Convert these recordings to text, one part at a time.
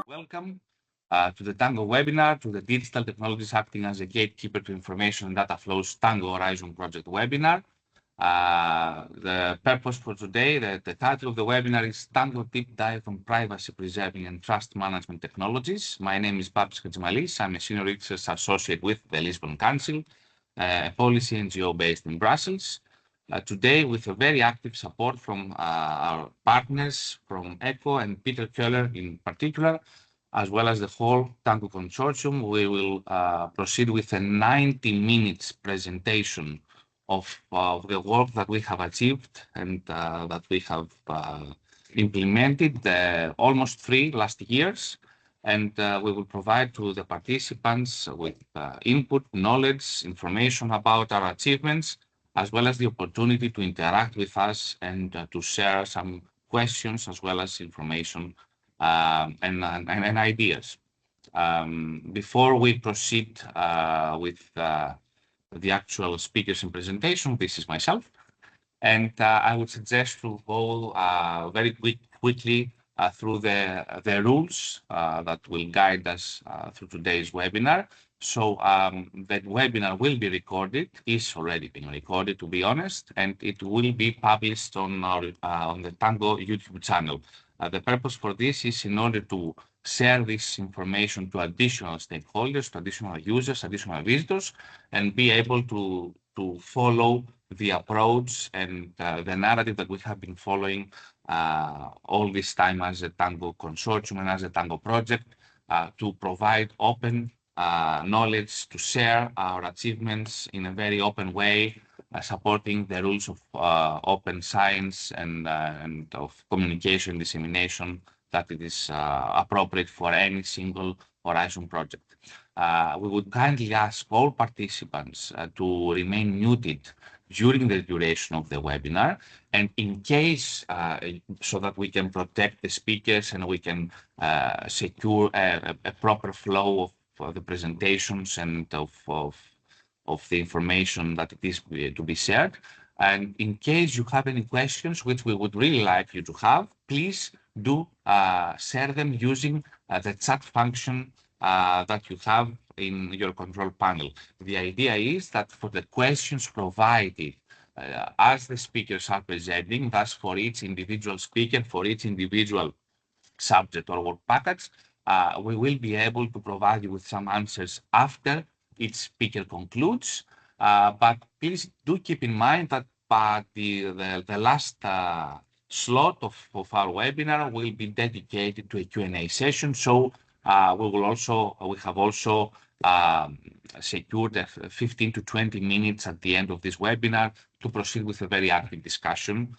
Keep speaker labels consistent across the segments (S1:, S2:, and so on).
S1: Welcome to the TANGO webinar, to the Digital Technologies Acting as a Gatekeeper to Information and Data Flows TANGO Horizon Project webinar. The purpose for today, the title of the webinar is TANGO Deep Dive on Privacy Preserving and Trust Management Technologies. My name is Babs Kajimalis. I'm a Senior Research Associate with the Lisbon Council, a policy NGO based in Brussels. Today, with a very active support from our partners from ECHO and Peter Köhler in particular, as well as the whole TANGO consortium, we will proceed with a 90 minutes presentation of the work that we have achieved and that we have implemented almost 3 last years. And we will provide to the participants with input, knowledge, information about our achievements, as well as the opportunity to interact with us and to share some questions as well as information and ideas. Before we proceed with the actual speakers and presentation, this is myself. And I would suggest to go very quickly through the rules that will guide us through today's webinar. So the webinar will be recorded, is already being recorded, to be honest, and it will be published on the TANGO YouTube channel. The purpose for this is in order to share this information to additional stakeholders, to additional users, additional visitors, and be able to follow the approach and the narrative that we have been following all this time as a TANGO consortium and as a TANGO project to provide open knowledge, to share our achievements in a very open way, supporting the rules of open science and of communication dissemination that it is appropriate for any single Horizon project. We would kindly ask all participants to remain muted during the duration of the webinar, and in case, so that we can protect the speakers and we can secure a proper flow of the presentations and of the information that it is to be shared. And in case you have any questions, which we would really like you to have, please do share them using the chat function that you have in your control panel. The idea is that for the questions provided as the speakers are presenting, thus for each individual speaker, for each individual subject or work package, we will be able to provide you with some answers after each speaker concludes. But please do keep in mind that the last slot of our webinar will be dedicated to a Q&A session. So we have also secured 15 to 20 minutes at the end of this webinar to proceed with a very active discussion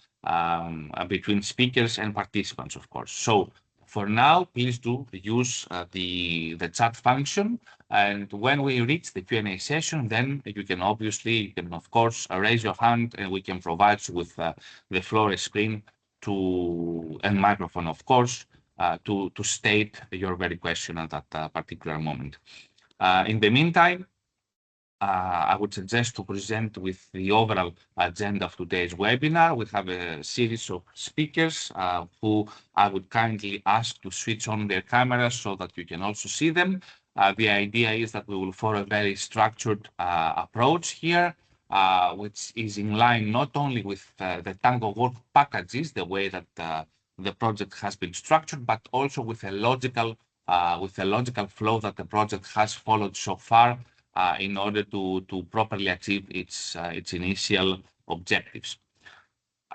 S1: between speakers and participants, of course. So for now, please do use the chat function. And when we reach the Q&A session, then you can of course, raise your hand and we can provide you with the floor screen and microphone, of course, to state your very question at that particular moment. In the meantime, I would suggest to present with the overall agenda of today's webinar. We have a series of speakers who I would kindly ask to switch on their cameras so that you can also see them. The idea is that we will follow a very structured approach here, which is in line not only with the TANGO work packages, the way that the project has been structured, but also with a logical flow that the project has followed so far in order to properly achieve its initial objectives.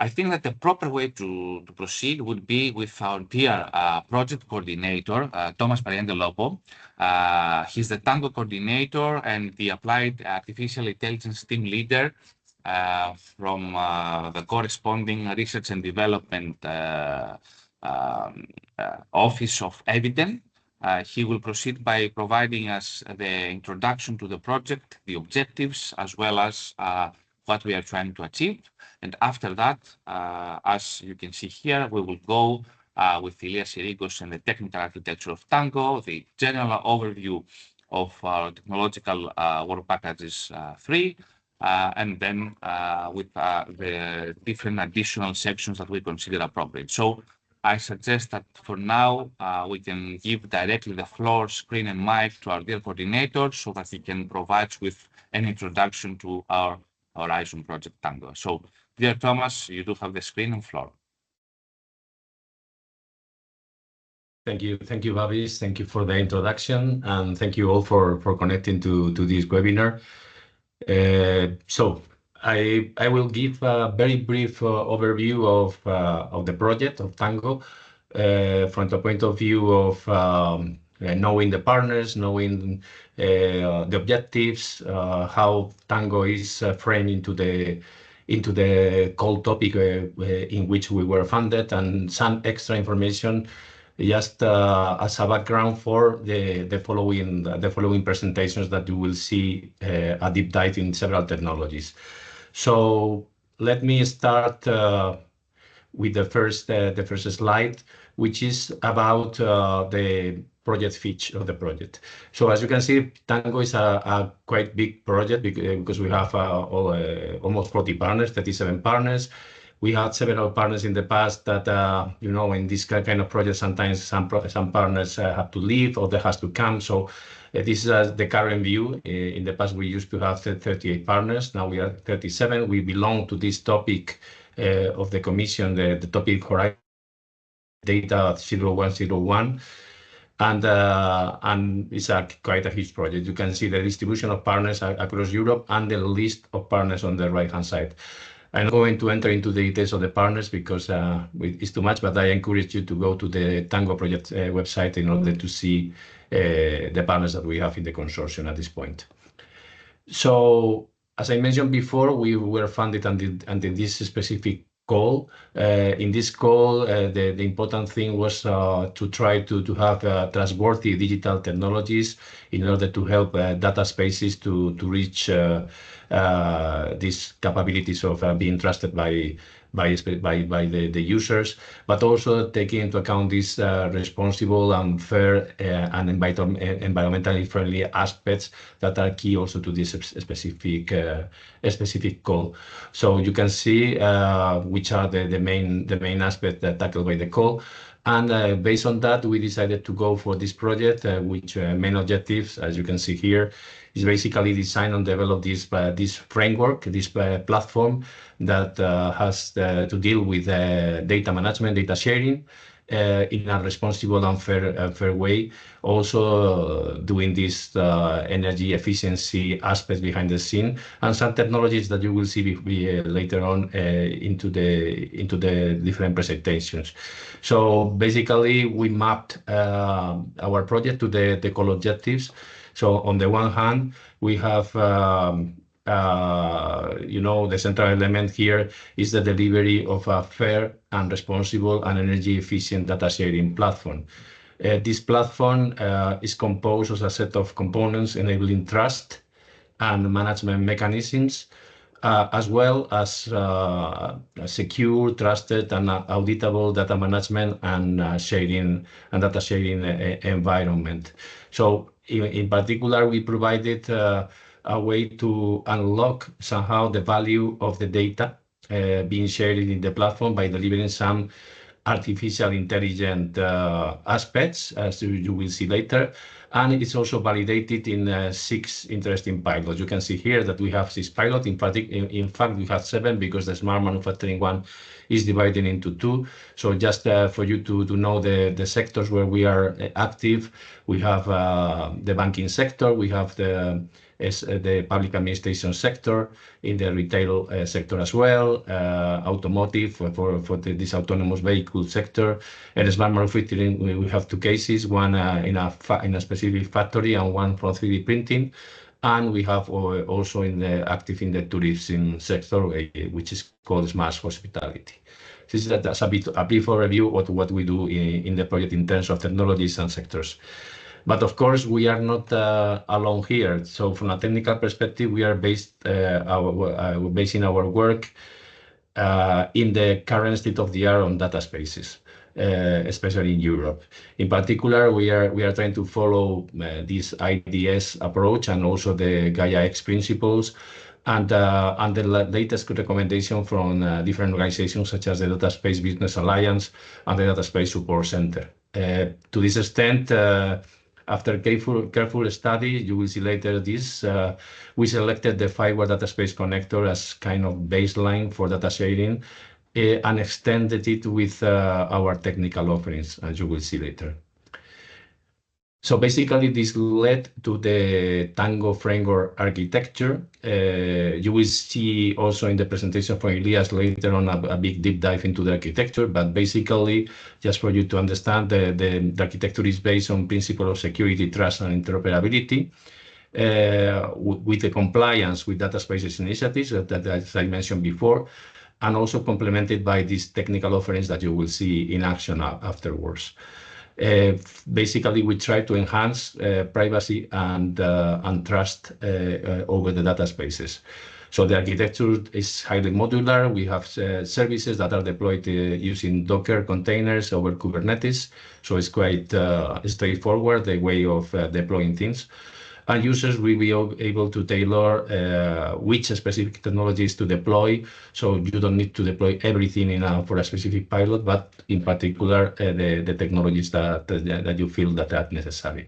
S1: I think that the proper way to proceed would be with our dear project coordinator, Thomas Pariente-Lopo. He's the TANGO coordinator and the Applied Artificial Intelligence team leader from the corresponding research and development office of Eviden. He will proceed by providing us the introduction to the project, the objectives, as well as what we are trying to achieve. And after that, as you can see here, we will go with Ilias Sirigos and the technical architecture of TANGO, the general overview of our technological work packages 3, and then with the different additional sections that we consider appropriate. So I suggest that for now, we can give directly the floor, screen, and mic to our dear coordinator so that he can provide with an introduction to our Horizon project Tango. So, dear Thomas, you do have the screen and floor.
S2: Thank you, Babis. Thank you for the introduction, and thank you all for connecting to this webinar. So I will give a very brief overview of the project of Tango from the point of view of knowing the partners, knowing the objectives, how Tango is framed into the core topic in which we were funded, and some extra information just as a background for the following presentations that you will see a deep dive in several technologies. So let me start with the first slide, which is about the project feature of the project. So as you can see, Tango is a quite big project because we have almost 40 partners, 37 partners. We had several partners in the past that, in this kind of project, sometimes some partners have to leave or they have to come. So this is the current view. In the past, we used to have 38 partners. Now we are 37. We belong to this topic of the Commission, the topic Horizon Data 0101. And it's quite a huge project. You can see the distribution of partners across Europe and the list of partners on the right-hand side. I'm not going to enter into the details of the partners because it's too much, but I encourage you to go to the Tango project website in order to see the partners that we have in the consortium at this point. So, as I mentioned before, we were funded under this specific call. In this call, the important thing was to try to have trustworthy digital technologies in order to help data spaces to reach these capabilities of being trusted by the users, but also taking into account these responsible and fair and environmentally friendly aspects that are key also to this specific call. So you can see which are the main aspects that tackled by the call. And based on that, we decided to go for this project, which main objectives, as you can see here, is basically design and develop this framework, this platform that has to deal with data management, data sharing in a responsible and fair way. Also doing this energy efficiency aspects behind the scene, and some technologies that you will see later on into the different presentations. So basically, we mapped our project to the core objectives. So on the one hand, we have the central element here is the delivery of a fair and responsible and energy efficient data sharing platform. This platform is composed of a set of components enabling trust and management mechanisms, as well as secure, trusted, and auditable data management and sharing and data sharing environment. So in particular, we provided a way to unlock somehow the value of the data being shared in the platform by delivering some artificial intelligent aspects, as you will see later. And it's also validated in 6 interesting pilots. You can see here that we have 6 pilots. In fact, we have 7 because the smart manufacturing one is divided into 2. So just for you to know the sectors where we are active, we have the banking sector, we have the public administration sector, in the retail sector as well, automotive for this autonomous vehicle sector, and smart manufacturing. We have 2 cases, one in a specific factory and one for 3D printing, and we have also active in the tourism sector, which is called smart hospitality. This is a brief overview of what we do in the project in terms of technologies and sectors. But of course, we are not alone here. So from a technical perspective, we are basing our work in the current state of the art on data spaces, especially in Europe. In particular, we are trying to follow this IDS approach and also the Gaia X principles. and the latest recommendation from different organizations such as the Data Space Business Alliance and the Data Space Support Center. To this extent, after careful study, you will see later this, we selected the fireware data space connector as kind of baseline for data sharing and extended it with our technical offerings, as you will see later. So basically, this led to the Tango framework architecture. You will see also in the presentation from Elias later on a big deep dive into the architecture, but basically, just for you to understand, the architecture is based on principle of security, trust, and interoperability. With the compliance with data spaces initiatives that as I mentioned before, and also complemented by these technical offerings that you will see in action afterwards. Basically, we try to enhance privacy and trust over the data spaces. So the architecture is highly modular. We have services that are deployed using Docker containers over Kubernetes. So it's quite straightforward, the way of deploying things. And users will be able to tailor which specific technologies to deploy. So you don't need to deploy everything for a specific pilot, but in particular, the technologies that you feel that are necessary.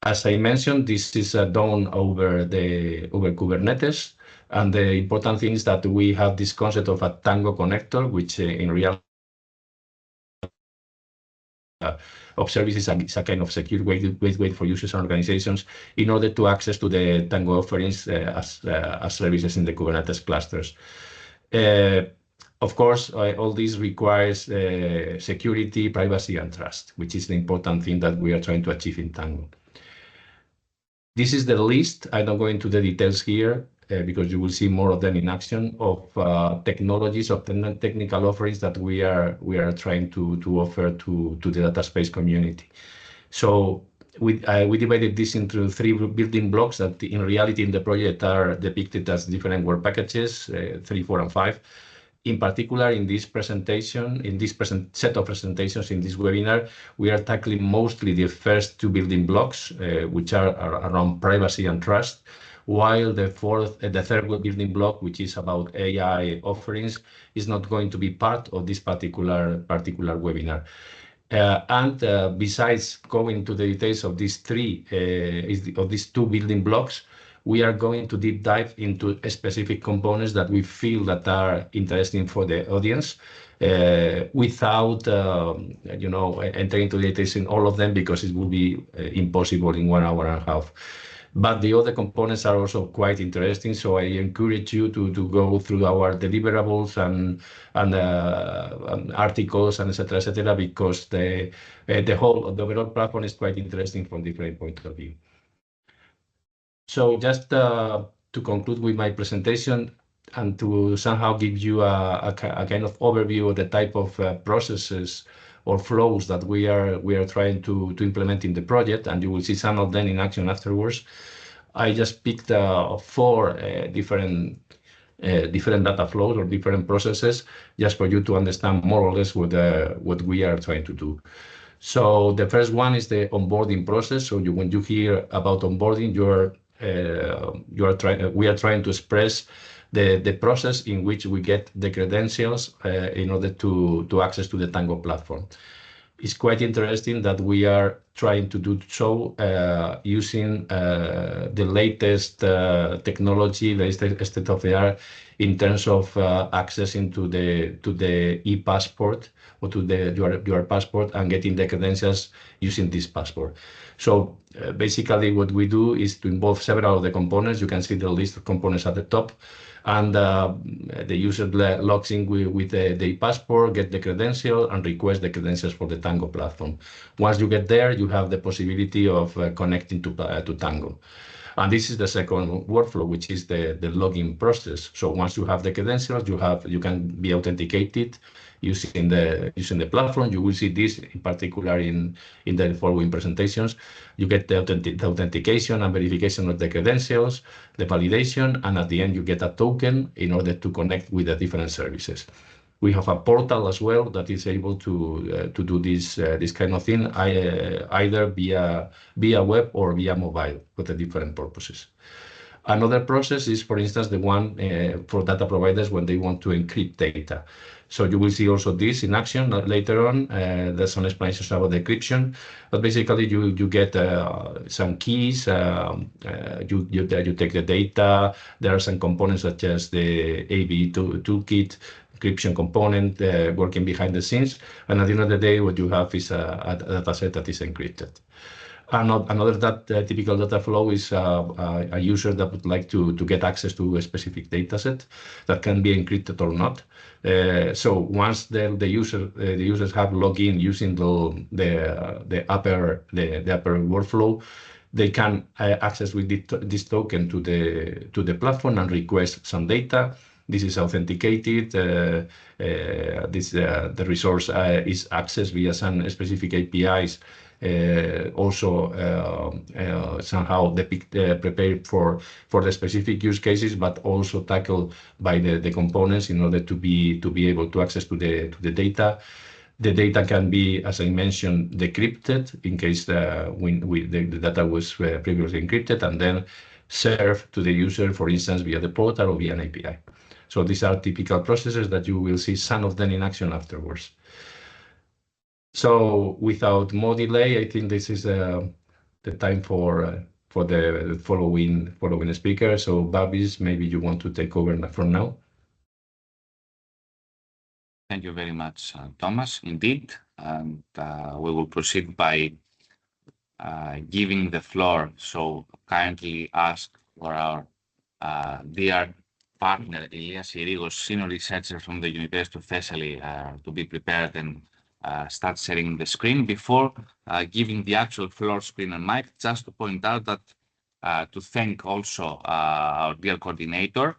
S2: As I mentioned, this is done over Kubernetes. And the important thing is that we have this concept of a Tango connector, which in reality of services is a kind of secure way for users and organizations in order to access to the Tango offerings as services in the Kubernetes clusters. Of course, all this requires security, privacy, and trust, which is the important thing that we are trying to achieve in Tango. This is the list. I don't go into the details here because you will see more of them in action of technologies, of the technical offerings that we are trying to offer to the data space community. So we divided this into 3 building blocks that in reality in the project are depicted as different work packages, 3, 4, and 5. In particular, in this presentation, in this set of presentations in this webinar, we are tackling mostly the first 2 building blocks, which are around privacy and trust, while the third building block, which is about AI offerings, is not going to be part of this particular webinar. Besides going to the details of these 2 building blocks, we are going to deep dive into specific components that we feel that are interesting for the audience, without entering into details in all of them because it will be impossible in 1 hour and a half. But the other components are also quite interesting, so I encourage you to go through our deliverables and articles and etc., because the overall platform is quite interesting from different points of view. So just to conclude with my presentation and to somehow give you a kind of overview of the type of processes or flows that we are trying to implement in the project, and you will see some of them in action afterwards. I just picked 4 different data flows or different processes just for you to understand more or less what we are trying to do. So the first one is the onboarding process. So when you hear about onboarding, we are trying to express the process in which we get the credentials in order to access to the Tango platform. It's quite interesting that we are trying to do so using the latest technology, the state of the art in terms of accessing to the e-passport or to your passport and getting the credentials using this passport. So basically what we do is to involve several of the components. You can see the list of components at the top, and the user logs in with the passport, get the credential, and request the credentials for the Tango platform. Once you get there, you have the possibility of connecting to Tango. And this is the second workflow, which is the login process. So once you have the credentials, you can be authenticated using the platform. You will see this in particular in the following presentations. You get the authentication and verification of the credentials, the validation, and at the end you get a token in order to connect with the different services. We have a portal as well that is able to do this kind of thing, either via web or via mobile for the different purposes. Another process is, for instance, the one for data providers when they want to encrypt data. So you will see also this in action later on. There's some explanations about the encryption, but basically you get some keys. You take the data. There are some components such as the AV toolkit, encryption component working behind the scenes, and at the end of the day, what you have is a data set that is encrypted. Another typical data flow is a user that would like to get access to a specific data set that can be encrypted or not. So once the users have login using the upper workflow, they can access with this token to the platform and request some data. This is authenticated. The resource is accessed via some specific APIs. Also somehow prepared for the specific use cases, but also tackled by the components in order to be able to access to the data. The data can be, as I mentioned, decrypted in case the data was previously encrypted, and then served to the user, for instance, via the portal or via an API. So these are typical processes that you will see some of them in action afterwards. So without more delay, I think this is the time for the following speaker. So Babis, maybe you want to take over from now.
S1: Thank you very much, Thomas. Indeed, and we will proceed by giving the floor. So kindly ask for our dear partner, Elias Irigos, senior researcher from the University of Thessaly, to be prepared and start sharing the screen. Before giving the actual floor screen and mic, just to point out that to thank also our dear coordinator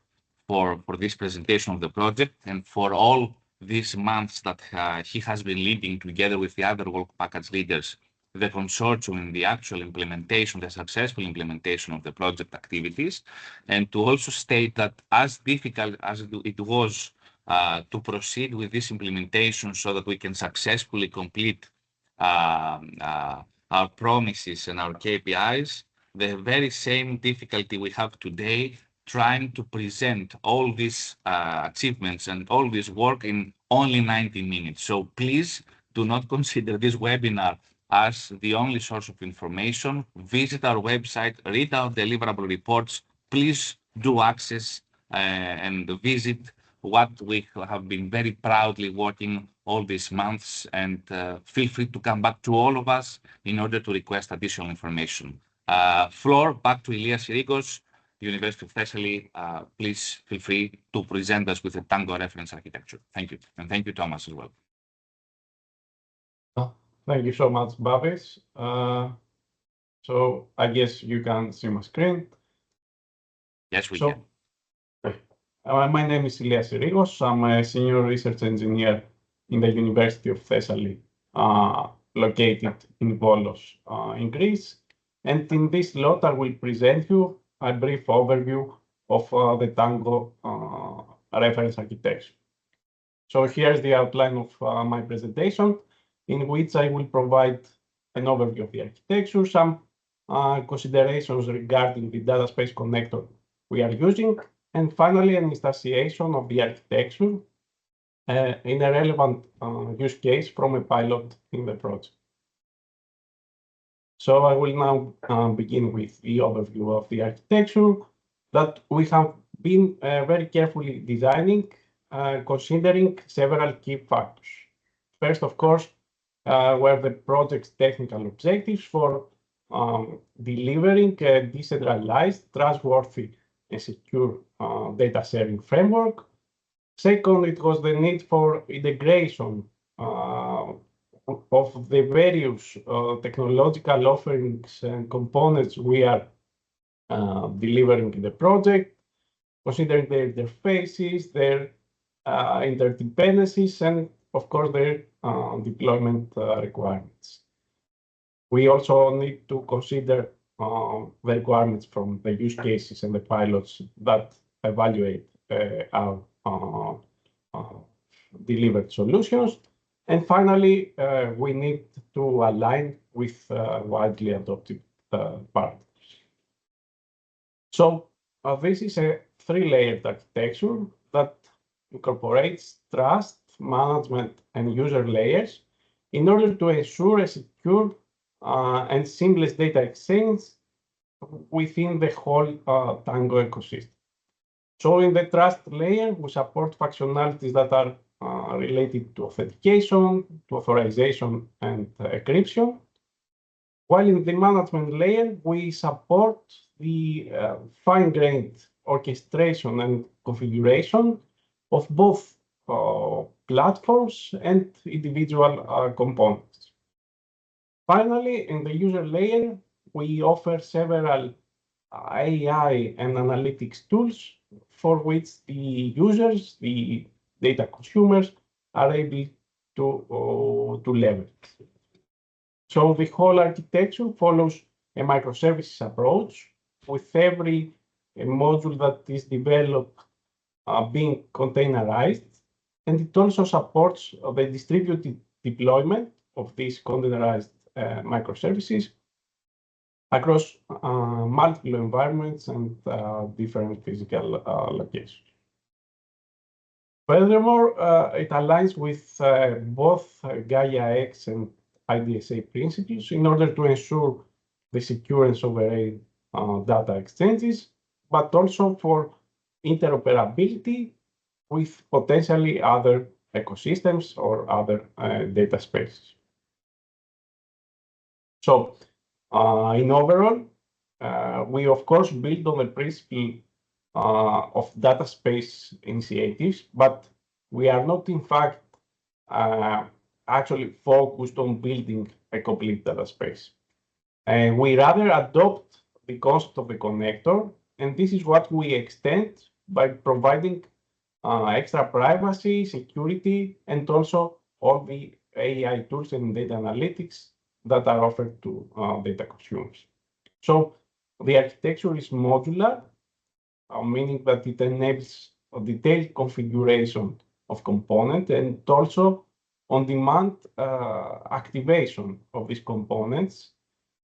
S1: for this presentation of the project and for all these months that he has been leading together with the other work package leaders, the consortium in the actual implementation, the successful implementation of the project activities, and to also state that as difficult as it was to proceed with this implementation so that we can successfully complete our promises and our KPIs, the very same difficulty we have today trying to present all these achievements and all this work in only 90 minutes. So please do not consider this webinar as the only source of information. Visit our website, read our deliverable reports. Please do access and visit what we have been very proudly working all these months, and feel free to come back to all of us in order to request additional information. Floor back to Elias Irigos, University of Thessaly. Please feel free to present us with the Tango reference architecture. Thank you. And thank you, Thomas, as well.
S3: Thank you so much, Babis. So I guess you can see my screen.
S1: Yes, we can.
S3: My name is Elias Irigos. I'm a senior research engineer in the University of Thessaly, located in Volos, in Greece. And in this slot, I will present you a brief overview of the Tango reference architecture. So here's the outline of my presentation, in which I will provide an overview of the architecture, some considerations regarding the data space connector we are using, and finally an instantiation of the architecture in a relevant use case from a pilot in the project. So I will now begin with the overview of the architecture that we have been very carefully designing, considering several key factors. First, of course, were the project's technical objectives for delivering a decentralized, trustworthy, and secure data sharing framework. Second, it was the need for integration of the various technological offerings and components we are delivering in the project, considering their interfaces, their interdependencies, and of course their deployment requirements. We also need to consider the requirements from the use cases and the pilots that evaluate our delivered solutions. And finally, we need to align with widely adopted partners. So this is a three-layered architecture that incorporates trust, management, and user layers in order to ensure a secure and seamless data exchange within the whole Tango ecosystem. So in the trust layer, we support functionalities that are related to authentication, to authorization, and encryption. While in the management layer, we support the fine-grained orchestration and configuration of both platforms and individual components. Finally, in the user layer, we offer several AI and analytics tools for which the users, the data consumers, are able to leverage. So the whole architecture follows a microservices approach, with every module that is developed being containerized, and it also supports the distributed deployment of these containerized microservices across multiple environments and different physical locations. Furthermore, it aligns with both Gaia-X and IDSA principles in order to ensure the secure and sovereign data exchanges, but also for interoperability with potentially other ecosystems or other data spaces. So in overall, we of course build on the principle of data space initiatives, but we are not in fact actually focused on building a complete data space. And we rather adopt the concept of the connector, and this is what we extend by providing extra privacy, security, and also all the AI tools and data analytics that are offered to data consumers. So the architecture is modular, meaning that it enables a detailed configuration of components and also on-demand activation of these components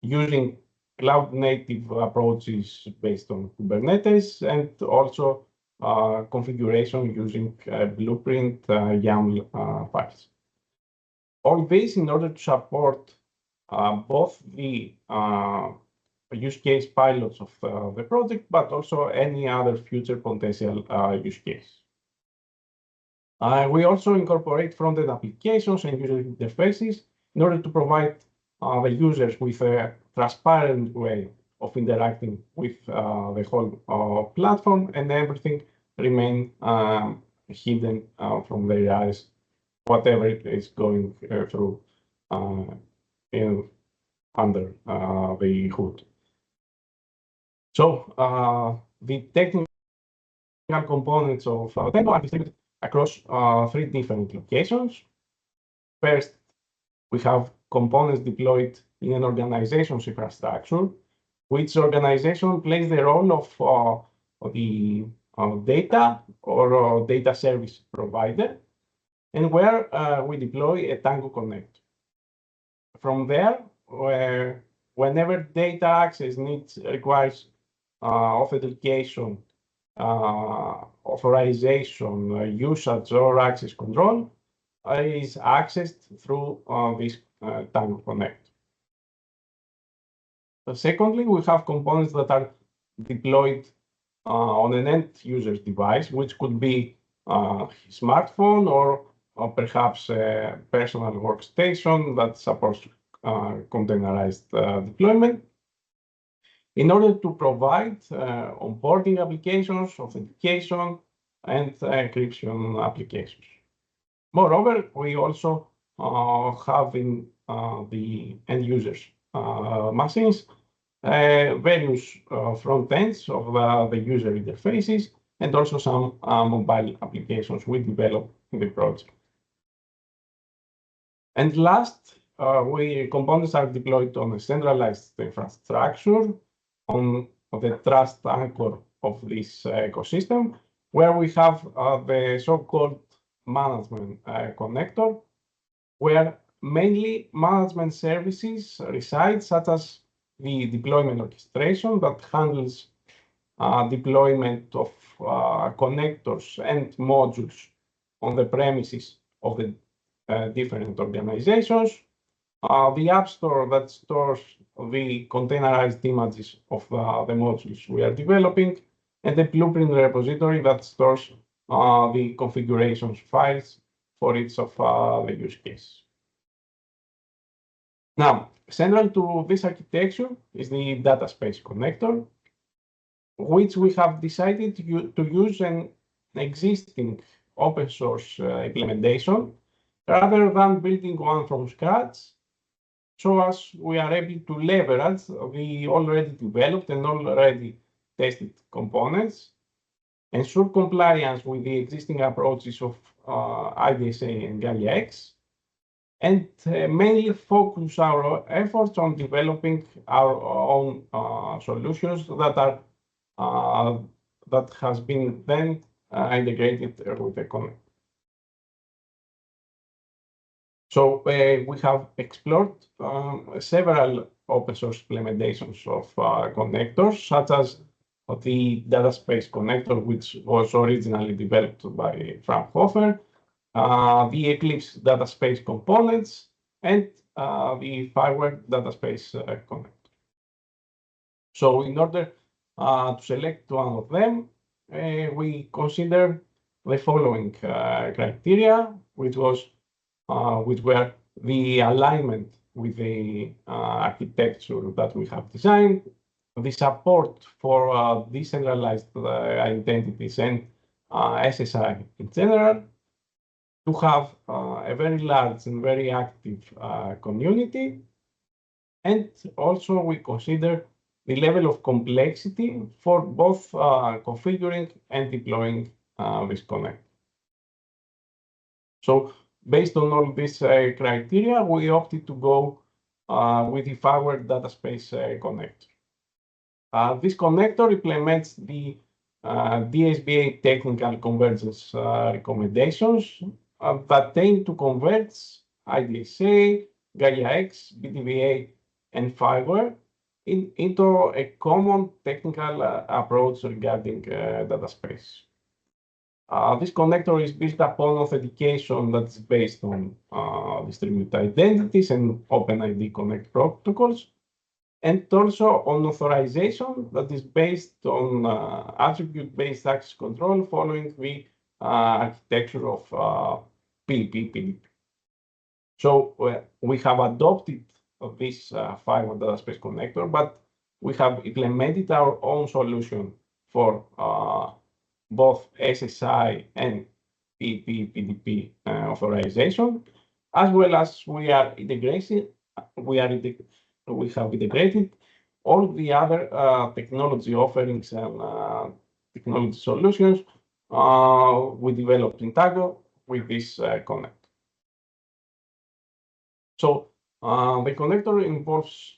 S3: using cloud-native approaches based on Kubernetes, and also configuration using Blueprint YAML files. All this in order to support both the use case pilots of the project, but also any other future potential use case. We also incorporate front-end applications and user interfaces in order to provide the users with a transparent way of interacting with the whole platform, and everything remain hidden from their eyes, whatever it is going through under the hood. So the technical components of Tango are distributed across three different locations. First, we have components deployed in an organization's infrastructure, which organization plays the role of the data or data service provider, and where we deploy a Tango connector. From there, whenever data access requires authentication, authorization, usage, or access control, is accessed through this Tango connector. Secondly, we have components that are deployed on an end user's device, which could be a smartphone or perhaps a personal workstation that supports containerized deployment, in order to provide onboarding applications, authentication, and encryption applications. Moreover, we also have in the end users machines various front ends of the user interfaces, and also some mobile applications we develop in the project. And last, components are deployed on a centralized infrastructure on the trust anchor of this ecosystem, where we have the so-called management connector, where mainly management services reside, such as the deployment orchestration that handles deployment of connectors and modules on the premises of the different organizations, the App Store that stores the containerized images of the modules we are developing, and the Blueprint repository that stores the configurations files for each of the use cases. Now, central to this architecture is the data space connector, which we have decided to use an existing open source implementation rather than building one from scratch, so as we are able to leverage the already developed and already tested components, ensure compliance with the existing approaches of IDSA and Gaia-X, and mainly focus our efforts on developing our own solutions that are that has been then integrated with the connector. So we have explored several open source implementations of connectors, such as the data space connector, which was originally developed by Fraunhofer, the Eclipse data space components, and the Fireware data space connector. So in order to select one of them, we consider the following criteria, which were the alignment with the architecture that we have designed, the support for decentralized identities and SSI in general, to have a very large and very active community, and also we consider the level of complexity for both configuring and deploying this connector. So based on all these criteria, we opted to go with the Fireware data space connector. This connector implements the DSBA technical convergence recommendations that aim to converge IDSA, Gaia-X, BDVA, and Fireware into a common technical approach regarding data space. This connector is built upon authentication that's based on distributed identities and OpenID Connect protocols, and also on authorization that is based on attribute-based access control following the architecture of PDP. So we have adopted this Fireware data space connector, but we have implemented our own solution for both SSI and PDP authorization, as well as we have integrated all the other technology offerings and technology solutions we developed in TANGO with this connector. So the connector involves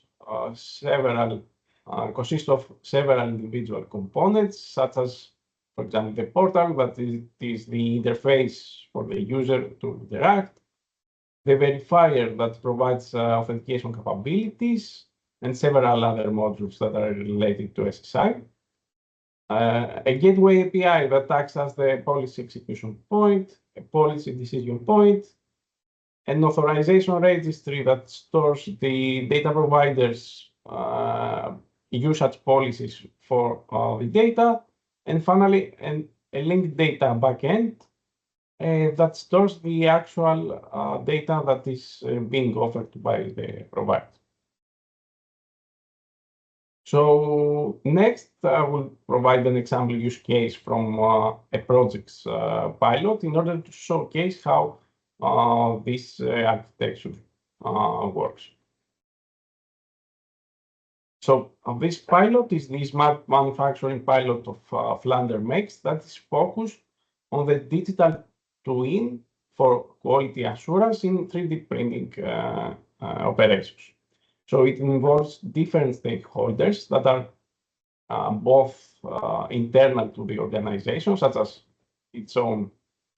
S3: consists of several individual components, such as, for example, the portal, that is the interface for the user to interact, the verifier that provides authentication capabilities, and several other modules that are related to SSI. A gateway API that acts as the policy execution point, a policy decision point, an authorization registry that stores the data providers' usage policies for the data, and finally, a linked data backend that stores the actual data that is being offered by the provider. So next, I will provide an example use case from a project's pilot in order to showcase how this architecture works. So this pilot is the smart manufacturing pilot of Flander Makes that is focused on the digital twin for quality assurance in 3D printing operations. So it involves different stakeholders that are both internal to the organization, such as its own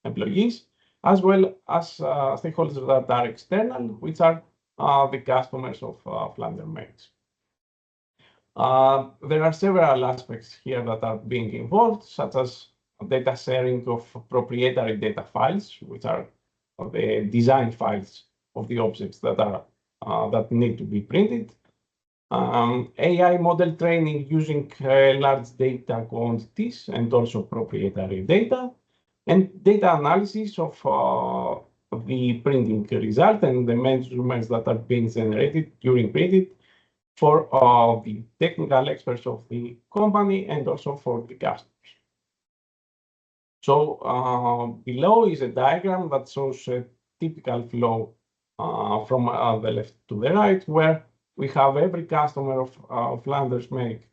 S3: employees, as well as stakeholders that are external, which are the customers of Flander Makes. There are several aspects here that are being involved, such as data sharing of proprietary data files, which are the design files of the objects that need to be printed. AI model training using large data quantities and also proprietary data, and data analysis of the printing result and the measurements that are being generated during printing for the technical experts of the company and also for the customers. So below is a diagram that shows a typical flow from the left to the right, where we have every customer of Flanders Make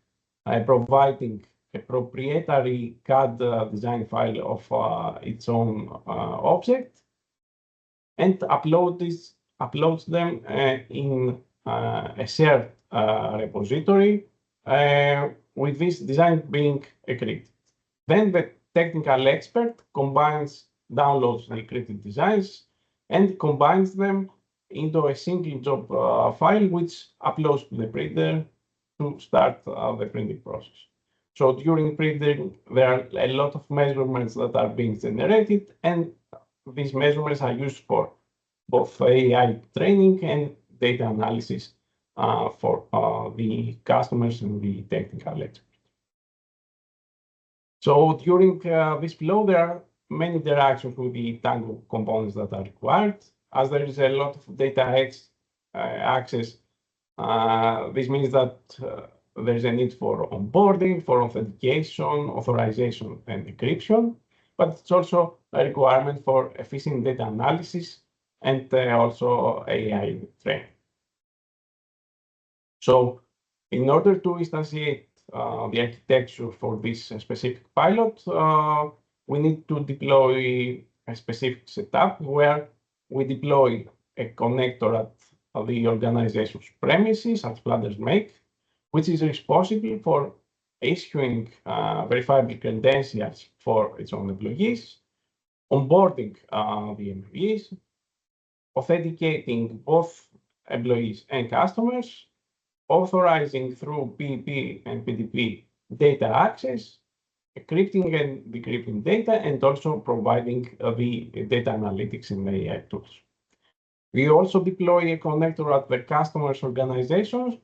S3: providing a proprietary CAD design file of its own object and uploads them in a shared repository with this design being encrypted. Then the technical expert downloads the encrypted designs and combines them into a single job file, which uploads to the printer to start the printing process. So during printing, there are a lot of measurements that are being generated, and these measurements are used for both AI training and data analysis for the customers and the technical experts. So during this flow, there are many interactions with the Tango components that are required. As there is a lot of data access, this means that there's a need for onboarding, for authentication, authorization, and encryption, but it's also a requirement for efficient data analysis and also AI training. So in order to instantiate the architecture for this specific pilot, we need to deploy a specific setup where we deploy a connector at the organization's premises at Flanders Make, which is responsible for issuing verifiable credentials for its own employees, onboarding the employees, authenticating both employees and customers, authorizing through PEP and PDP data access, encrypting and decrypting data, and also providing the data analytics and AI tools. We also deploy a connector at the customer's organizations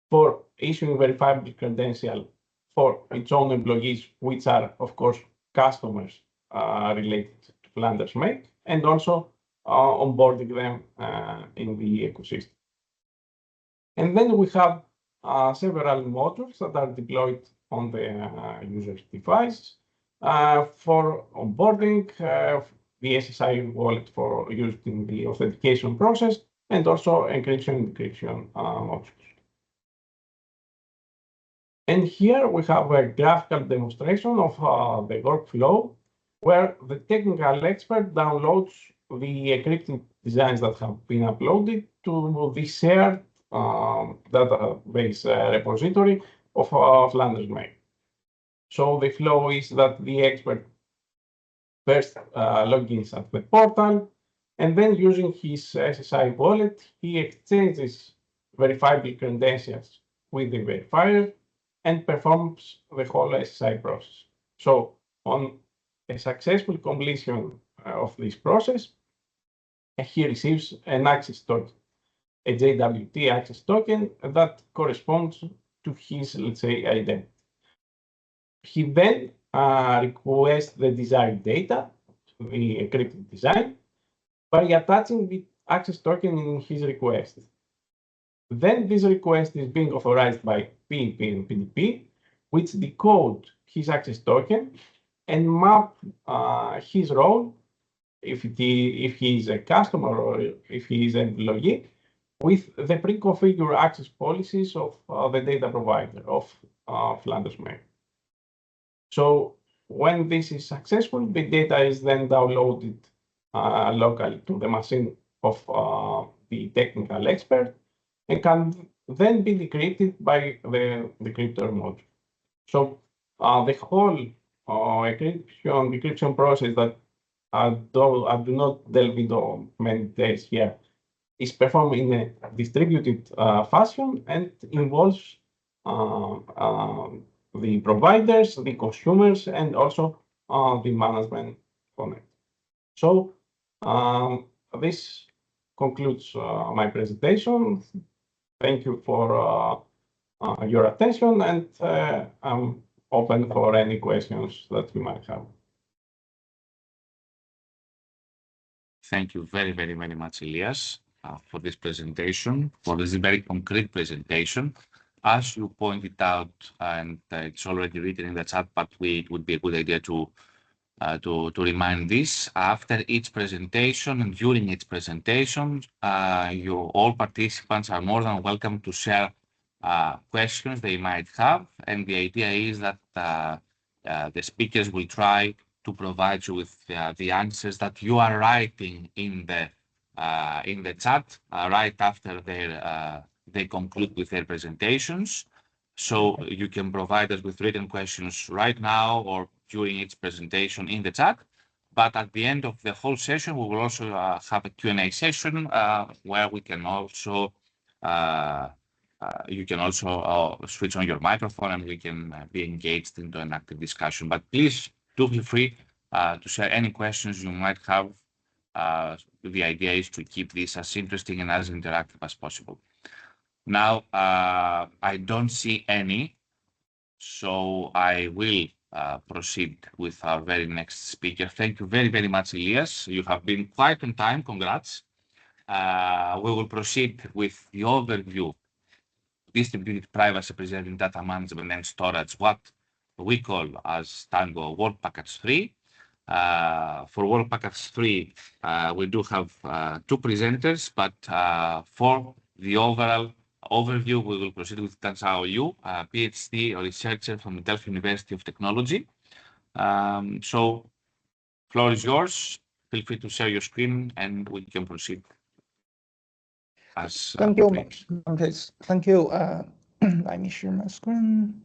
S3: for issuing verifiable credential for its own employees, which are, of course, customers related to Flanders Make, and also onboarding them in the ecosystem. And then we have several modules that are deployed on the user's device for onboarding, the SSI wallet for used in the authentication process, and also encryption and decryption modules. And here we have a graphical demonstration of the workflow where the technical expert downloads the encrypted designs that have been uploaded to the shared database repository of Flanders Make. So the flow is that the expert first logins at the portal, and then using his SSI wallet, he exchanges verifiable credentials with the verifier and performs the whole SSI process. So on a successful completion of this process, he receives an access token, a JWT access token that corresponds to his, let's say, identity. He then requests the desired data, the encrypted design, by attaching the access token in his request. Then this request is being authorized by PEP and PDP, which decode his access token and map his role, if he is a customer or if he is an employee, with the pre-configured access policies of the data provider of Flanders Make. So when this is successful, the data is then downloaded locally to the machine of the technical expert and can then be decrypted by the decryptor module. So the whole decryption process that I do not delve into many details here is performed in a distributed fashion and involves the providers, the consumers, and also the management connect. So this concludes my presentation. Thank you for your attention, and I'm open for any questions that you might have.
S1: Thank you very, very, very much, Elias, for this presentation, for this very concrete presentation. As you pointed out, and it's already written in the chat, but it would be a good idea to remind this. After each presentation and during each presentation, all participants are more than welcome to share questions they might have. And the idea is that the speakers will try to provide you with the answers that you are writing in the chat right after they conclude with their presentations. So you can provide us with written questions right now or during each presentation in the chat. But at the end of the whole session, we will also have a Q&A session where we can also you can also switch on your microphone and we can be engaged into an active discussion. But please do feel free to share any questions you might have. The idea is to keep this as interesting and as interactive as possible. Now, I don't see any, so I will proceed with our very next speaker. Thank you very, very much, Elias. You have been quite on time. Congrats. We will proceed with the overview, distributed privacy preserving data management and storage, what we call as TANGO Work Package 3. For Work Package 3, we do have two presenters, but for the overall overview, we will proceed with Tan Xiao Yu, a PhD researcher from the Delft University of Technology. So, floor is yours. Feel free to share your screen and we can proceed.
S4: Thank you. Okay, thank you. Let me share my screen.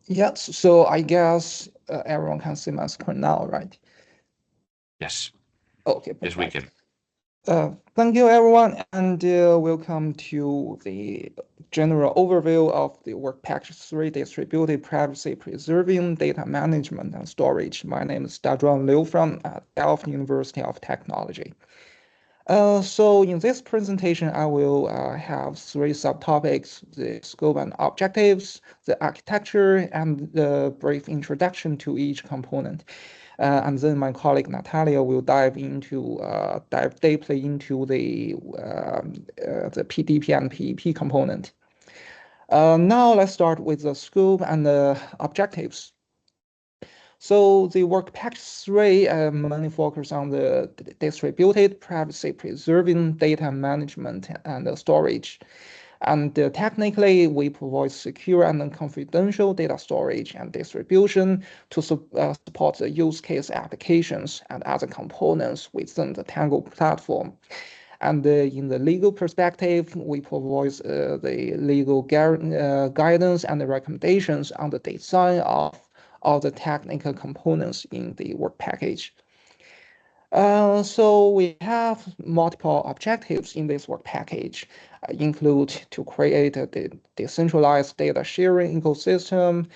S4: Yes, so I guess everyone can see my screen now, right?
S1: Yes.
S4: Okay, perfect.
S1: Yes, we can.
S4: Thank you, everyone, and welcome to the general overview of the Work Package 3 Distributed Privacy Preserving Data Management and Storage. My name is Dazhuan Liu from Delft University of Technology. So in this presentation, I will have three subtopics: the scope and objectives, the architecture, and the brief introduction to each component. And then my colleague Natalia will dive deeply into the PDP and PEP component. Now let's start with the scope and the objectives. So the Work Package 3 mainly focus on the distributed privacy preserving data management and storage. And technically, we provide secure and confidential data storage and distribution to support the use case applications and other components within the TANGO platform. And in the legal perspective, we provide the legal guidance and the recommendations on the design of all the technical components in the work package. So we have multiple objectives in this work package, include to create a decentralized data sharing ecosystem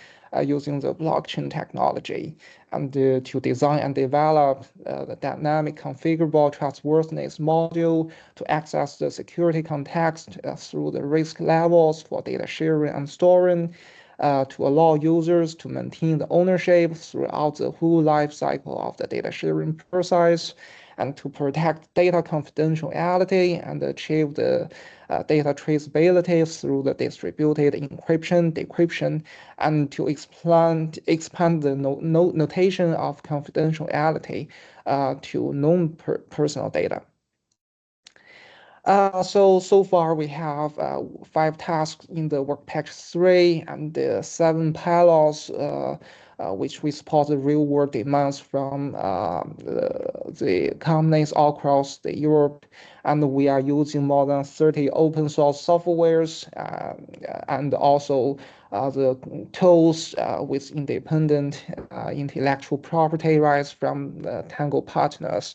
S4: using the blockchain technology, and to design and develop the dynamic configurable trustworthiness module to access the security context through the risk levels for data sharing and storing, to allow users to maintain the ownership throughout the whole life cycle of the data sharing process, and to protect data confidentiality and achieve the data traceability through the distributed encryption, decryption, and to expand the notation of confidentiality to non-personal data. So far we have 5 tasks in the Work Package 3 and 7 pilots which we support the real-world demands from the companies all across the Europe, and we are using more than 30 open source softwares and also the tools with independent intellectual property rights from the TANGO partners.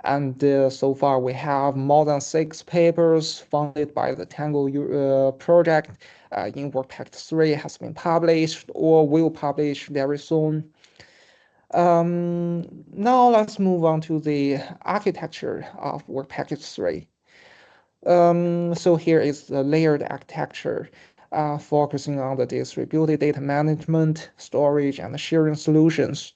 S4: And so far, we have more than 6 papers funded by the TANGO project in Work Package 3 has been published or will publish very soon. Now let's move on to the architecture of Work Package 3. So here is the layered architecture, focusing on the distributed data management, storage, and sharing solutions.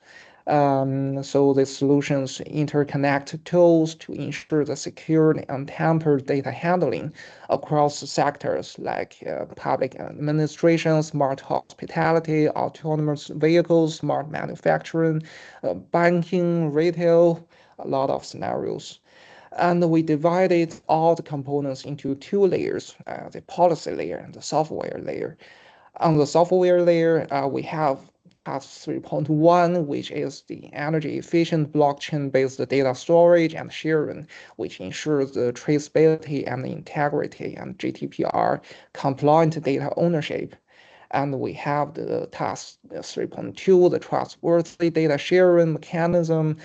S4: So the solutions interconnect tools to ensure the secure and untampered data handling across sectors like public administration, smart hospitality, autonomous vehicles, smart manufacturing, banking, retail, a lot of scenarios. And we divided all the components into 2 layers, the policy layer and the software layer. On the software layer, we have task 3.1, which is the energy efficient blockchain-based data storage and sharing, which ensures the traceability and integrity and GDPR compliant data ownership. And we have the task 3.2, the trustworthy data sharing mechanism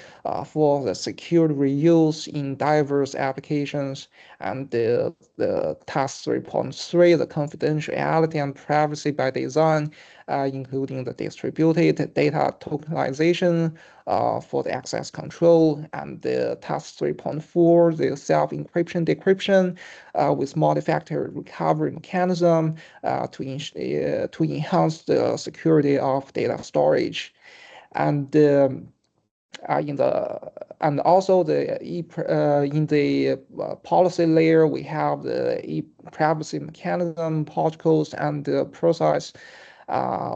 S4: for the secured reuse in diverse applications. And the task 3.3, the confidentiality and privacy by design, including the distributed data tokenization for the access control, and the task 3.4, the self-encryption decryption with multi-factor recovery mechanism to enhance the security of data storage. And also in the policy layer, we have the e-privacy mechanism, protocols, and the process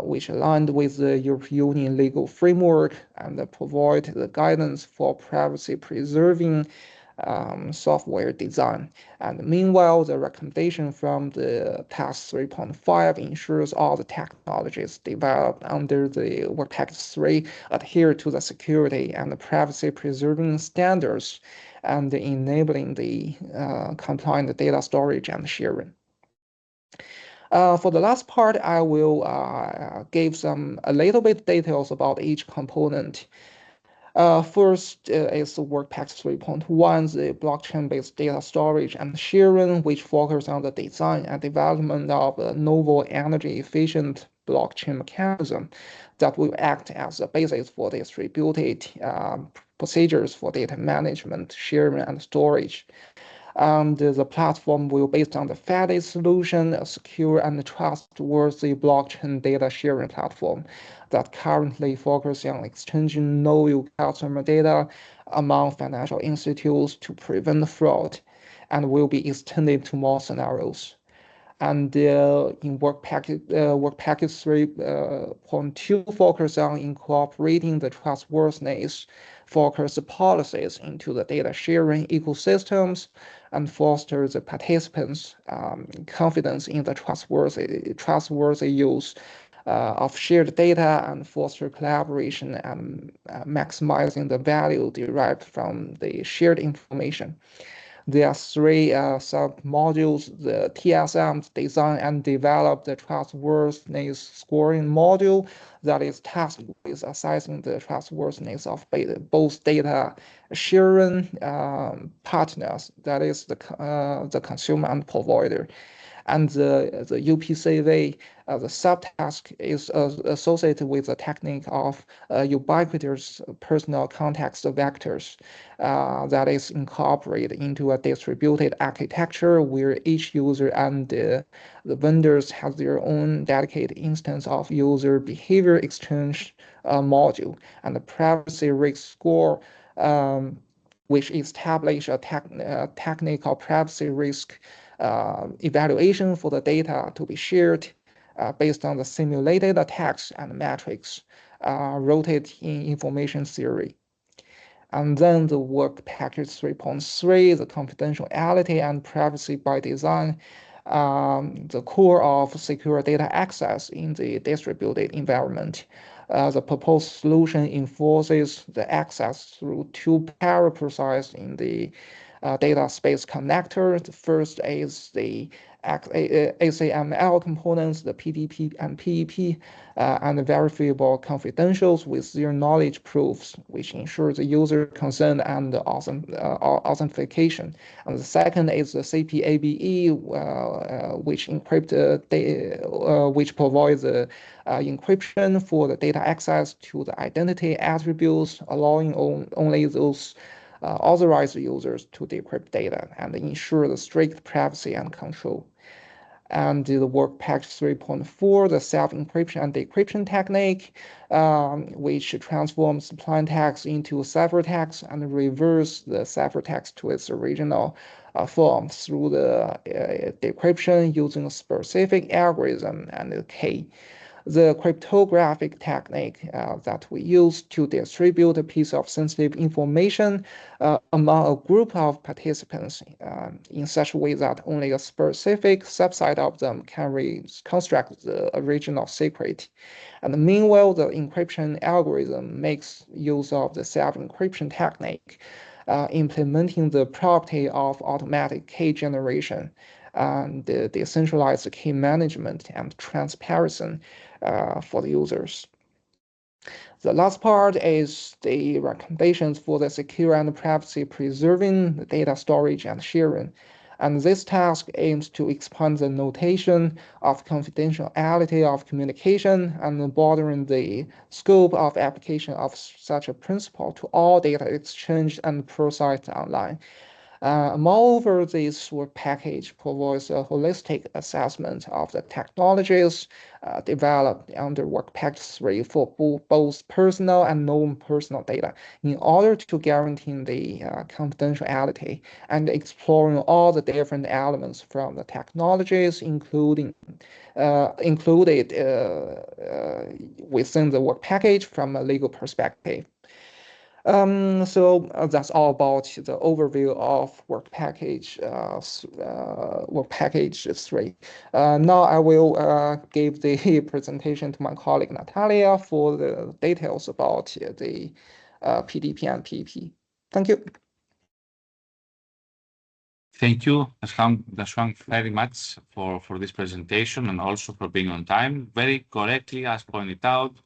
S4: which aligned with the European Union legal framework and provide the guidance for privacy-preserving software design. And meanwhile, the recommendation from the task 3.5 ensures all the technologies developed under the Work Package 3 adhere to the security and the privacy-preserving standards and enabling the compliant data storage and sharing. For the last part, I will give a little bit details about each component. First is the Work Package 3.1, the blockchain-based data storage and sharing, which focus on the design and development of a novel energy-efficient blockchain mechanism that will act as a basis for distributed procedures for data management, sharing, and storage. And the platform will based on the FADI solution, a secure and trustworthy blockchain data sharing platform that currently focuses on exchanging know-your customer data among financial institutes to prevent fraud, and will be extended to more scenarios. And in Work Package 3.2 focus on incorporating the trustworthiness focused policies into the data sharing ecosystems and foster the participants' confidence in the trustworthy use of shared data and foster collaboration and maximizing the value derived from the shared information. There are 3 sub-modules. The TSM design and develop the trustworthiness scoring module that is tasked with assessing the trustworthiness of both data sharing partners, that is the consumer and provider. And the UPCV, the subtask is associated with the technique of ubiquitous personal context vectors that is incorporated into a distributed architecture where each user and the vendors have their own dedicated instance of user behavior exchange module, and the privacy risk score which establish a technical privacy risk evaluation for the data to be shared based on the simulated attacks and metrics rooted in information theory. And then the Work Package 3.3, the confidentiality and privacy by design, the core of secure data access in the distributed environment. The proposed solution enforces the access through 2 paraprocesses in the data space connector. The first is the XAML components, the PDP and PEP, and the verifiable confidentials with zero-knowledge proofs, which ensure the user consent and authentication. And the second is the CPABE, which which provides the encryption for the data access to the identity attributes, allowing only those authorized users to decrypt data and ensure the strict privacy and control. And the work package 3.4, the self-encryption and decryption technique, which transforms plain text into ciphertext and reverse the ciphertext to its original form through the decryption using a specific algorithm and the key. The cryptographic technique that we use to distribute a piece of sensitive information among a group of participants in such a way that only a specific subset of them can reconstruct the original secret. And meanwhile, the encryption algorithm makes use of the self-encryption technique, implementing the property of automatic key generation and the decentralized key management and transparency for the users. The last part is the recommendations for the secure and privacy preserving data storage and sharing. And this task aims to expand the notation of confidentiality of communication and broaden the scope of application of such a principle to all data exchanged and processed online. Moreover, this work package provides a holistic assessment of the technologies developed under work package 3 for both personal and non-personal data in order to guarantee the confidentiality and exploring all the different elements from the technologies included within the work package from a legal perspective. So that's all about the overview of work package 3. Now I will give the presentation to my colleague Natalia for the details about the PDP and PEP. Thank you.
S1: Thank you, Dashwang, very much for this presentation and also for being on time. Very correctly, as pointed out,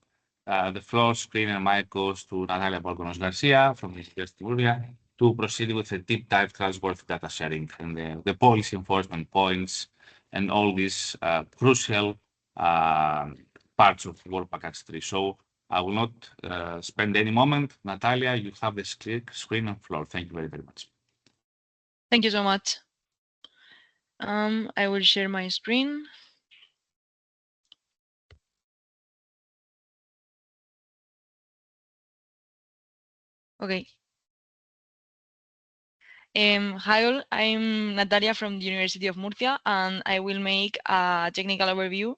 S1: the floor, screen, and mic goes to Natalia Bolgonos Garcia from the University of Murcia to proceed with a deep dive trustworthy data sharing and the policy enforcement points and all these crucial parts of work package 3. So I will not spend any moment. Natalia, you have the screen and floor. Thank you very, very much.
S5: Thank you so much. I will share my screen. Okay. Hi all, I'm Natalia from the University of Murcia, and I will make a technical overview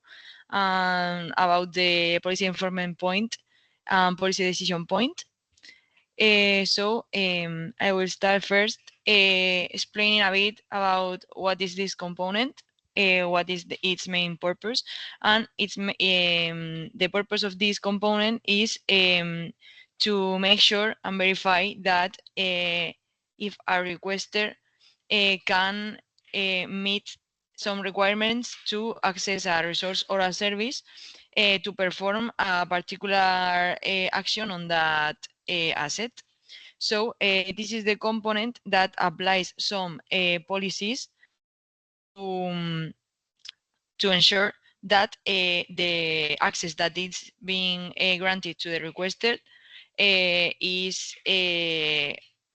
S5: about the policy enforcement point and policy decision point. So I will start first explaining a bit about what is this component, what is its main purpose, and the purpose of this component is to make sure and verify that if a requester can meet some requirements to access a resource or a service to perform a particular action on that asset. So this is the component that applies some policies to ensure that the access that is being granted to the requester is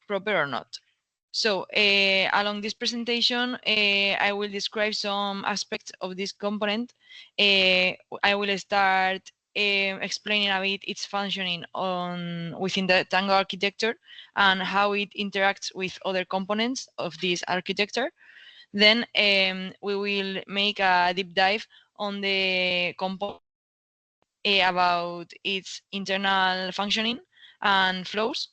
S5: proper or not. So along this presentation, I will describe some aspects of this component. I will start explaining a bit its functioning within the Tango architecture and how it interacts with other components of this architecture. Then we will make a deep dive on the component about its internal functioning and flows.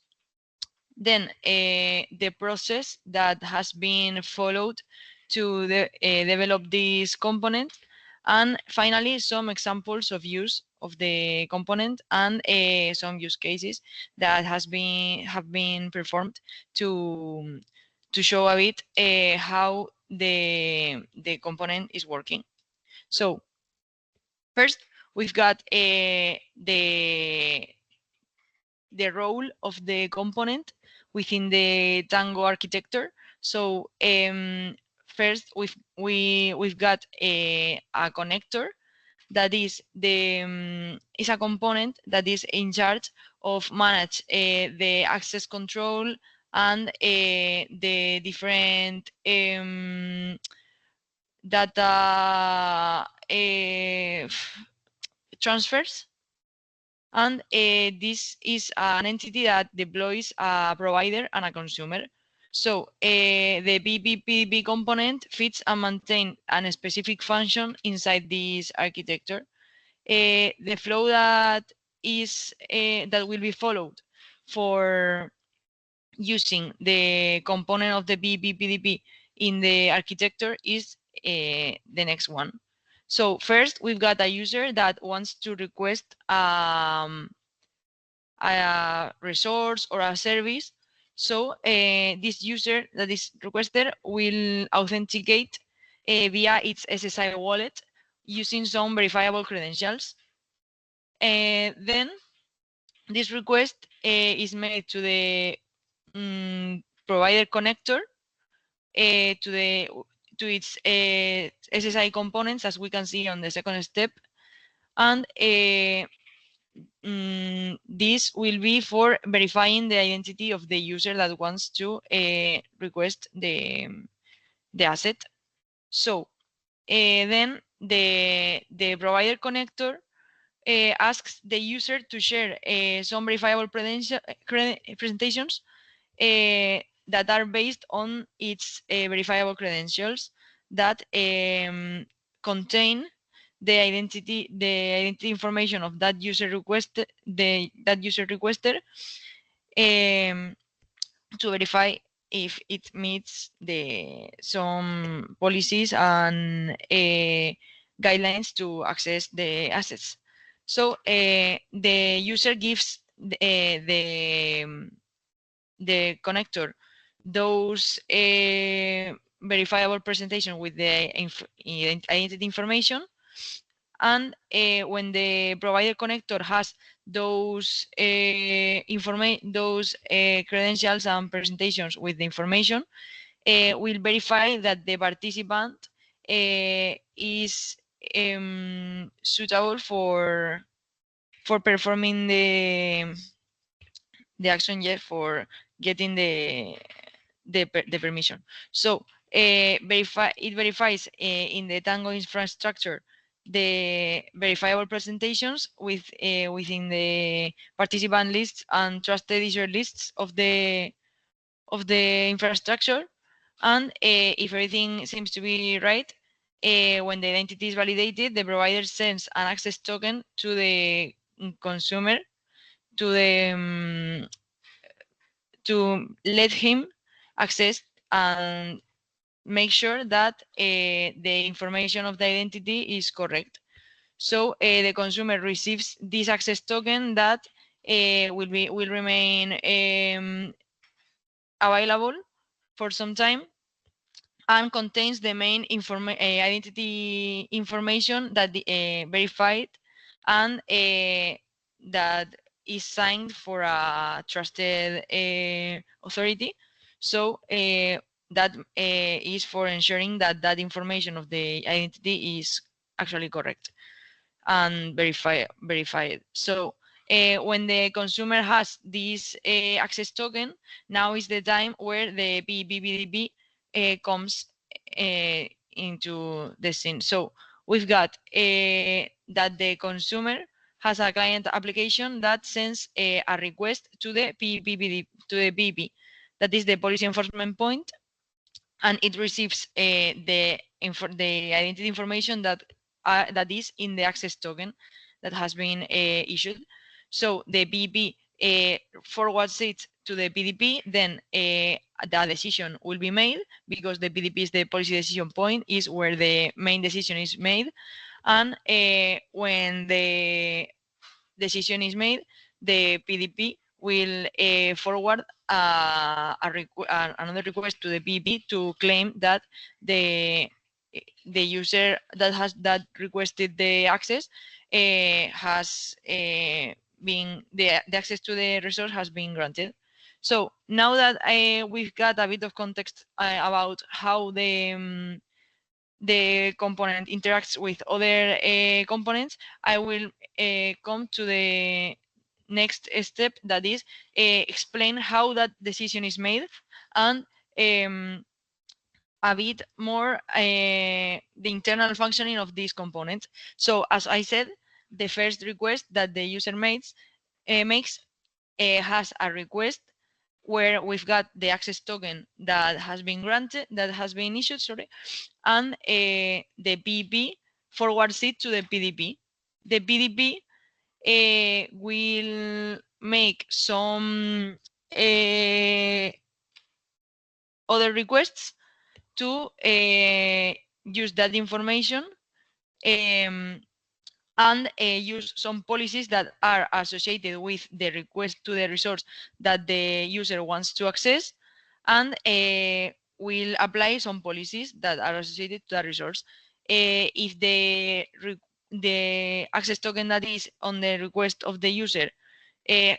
S5: Then the process that has been followed to develop this component, and finally some examples of use of the component and some use cases that have been performed to to show a bit how the component is working. So first, we've got the role of the component within the Tango architecture. So first, we've got a connector that is is a component that is in charge of manage the access control and the different data transfers. And this is an entity that deploys a provider and a consumer. So the BBPDB component fits and maintains a specific function inside this architecture. The flow that will be followed for using the component of the BBPDB in the architecture is the next one. So first, we've got a user that wants to request a resource or a service. So this user that is requested will authenticate via its SSI wallet using some verifiable credentials. Then this request is made to the provider connector to its SSI components, as we can see on the second step, and this will be for verifying the identity of the user that wants to request the asset. So then the provider connector asks the user to share some verifiable presentations that are based on its verifiable credentials that contain the identity information of that user requested to verify if it meets some policies and guidelines to access the assets. So the user gives the connector those verifiable presentation with the identity information, and when the provider connector has those credentials and presentations with the information, will verify that the participant is suitable for performing the action, for getting the permission. So it verifies in the Tango infrastructure the verifiable presentations within the participant lists and trusted user lists of the infrastructure, and if everything seems to be right, when the identity is validated, the provider sends an access token to the consumer to let him access and make sure that the information of the identity is correct. So the consumer receives this access token that will remain available for some time and contains the main identity information that verified and that is signed for a trusted authority. So that is for ensuring that that information of the identity is actually correct and verified. So when the consumer has this access token, now is the time where the BBPDB comes into the scene. So we've got that the consumer has a client application that sends a request to the BB, that is the policy enforcement point, and it receives the identity information that is in the access token that has been issued. So the BB forwards it to the PDP, then the decision will be made, because the PDP is the policy decision point, is where the main decision is made. And when the decision is made, the PDP will forward another request to the PDP to claim that the user that requested the access has been the access to the resource has been granted. So now that we've got a bit of context about how the component interacts with other components, I will come to the next step, that is explain how that decision is made, and a bit more the internal functioning of these components. So as I said, the first request that the user makes has a request where we've got the access token that has been granted, that has been issued, sorry, and the PDP forwards it to the PDP. The PDP will make some other requests to use that information and use some policies that are associated with the request to the resource that the user wants to access, and will apply some policies that are associated to that resource. If the access token that is on the request of the user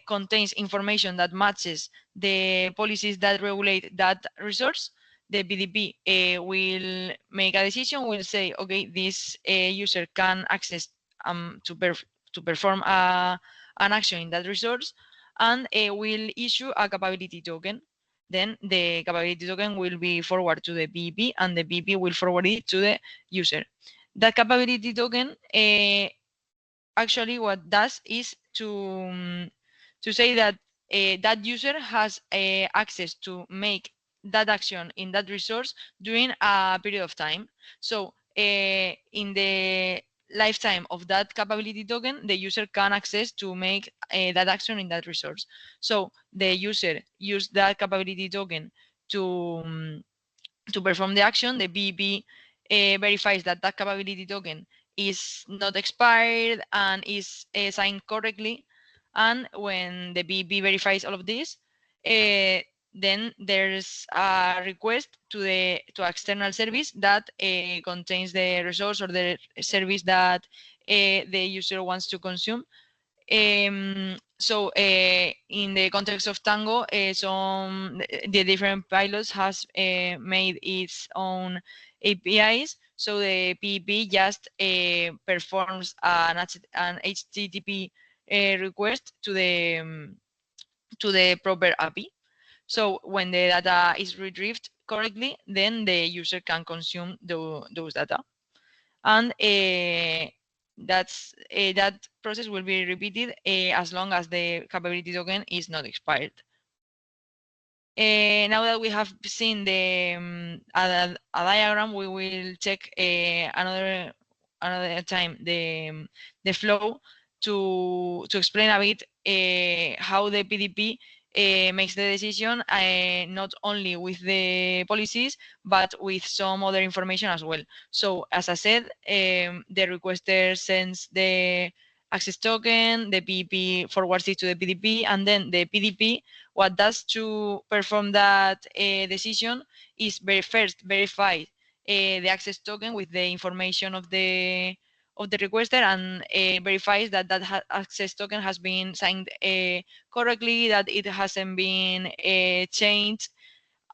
S5: contains information that matches the policies that regulate that resource, the PDP will make a decision, will say, okay, this user can access to perform an action in that resource, and will issue a capability token. Then the capability token will be forwarded to the PDP, and the PDP will forward it to the user. That capability token actually what does is to say that that user has access to make that action in that resource during a period of time. So in the lifetime of that capability token, the user can access to make that action in that resource. So the user used that capability token to perform the action. The PDP verifies that that capability token is not expired and is signed correctly. And when the PDP verifies all of this, then there's a request to the external service that contains the resource or the service that the user wants to consume. So in the context of Tango, the different pilots has made its own APIs. So the PDP just performs an HTTP request to the proper API. So when the data is retrieved correctly, then the user can consume those data, and that process will be repeated as long as the capability token is not expired. Now that we have seen the a diagram, we will check another time the flow to explain a bit how the PDP makes the decision, not only with the policies, but with some other information as well. So as I said, the requester sends the access token, the PDP forwards it to the PDP, and then the PDP, what does to perform that decision is first verify the access token with the information of the requester, and verifies that access token has been signed correctly, that it hasn't been changed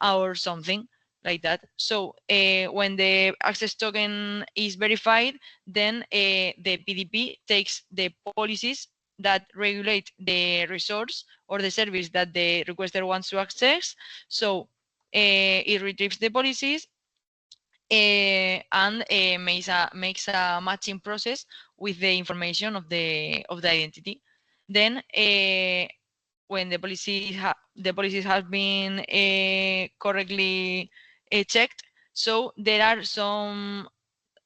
S5: or something like that. So when the access token is verified, then the PDP takes the policies that regulate the resource or the service that the requester wants to access. So it retrieves the policies and makes a matching process with the information of the identity. Then when the policies have been correctly checked, so there are some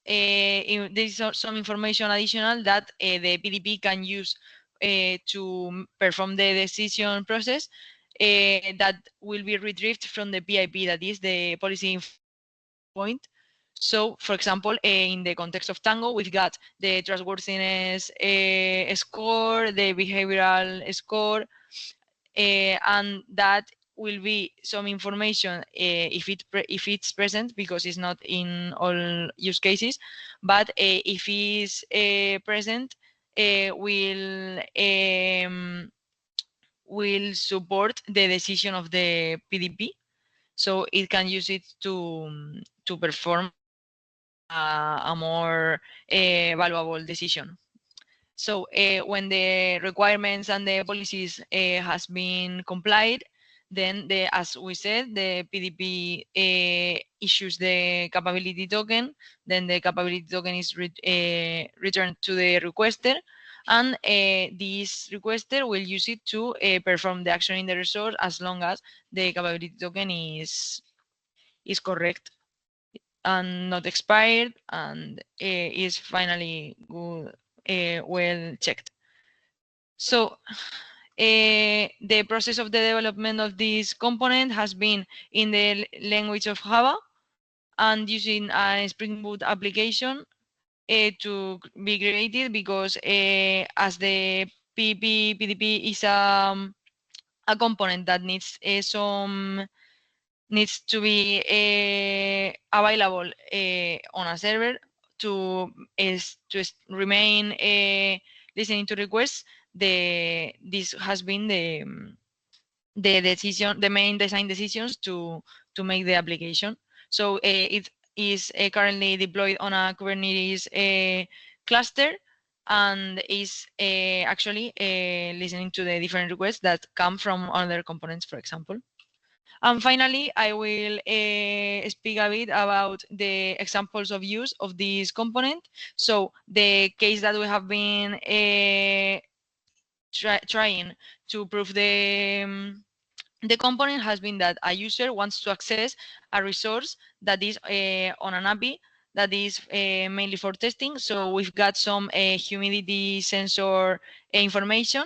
S5: some information additional that the PDP can use to perform the decision process that will be retrieved from the PIP, that is the policy point. So, for example, in the context of Tango, we've got the trustworthiness score, the behavioral score, and that will be some information if it's present, because it's not in all use cases, but if it's present, will support the decision of the PDP, so it can use it to perform a more valuable decision. So when the requirements and the policies has been complied, then as we said, the PDP issues the capability token. Then the capability token is returned to the requester, and this requester will use it to perform the action in the resource as long as the capability token is correct and not expired, and is finally good, well checked. So the process of the development of this component has been in the language of Java and using a Spring Boot application to be created, because as the PDP is a component that needs to be available on a server to remain listening to requests. This has been the main design decisions to make the application. So it is currently deployed on a Kubernetes cluster, and is actually listening to the different requests that come from other components, for example. And finally, I will speak a bit about the examples of use of this component. So the case that we have been trying to prove the component has been that a user wants to access a resource that is on an API that is mainly for testing. So we've got some humidity sensor information,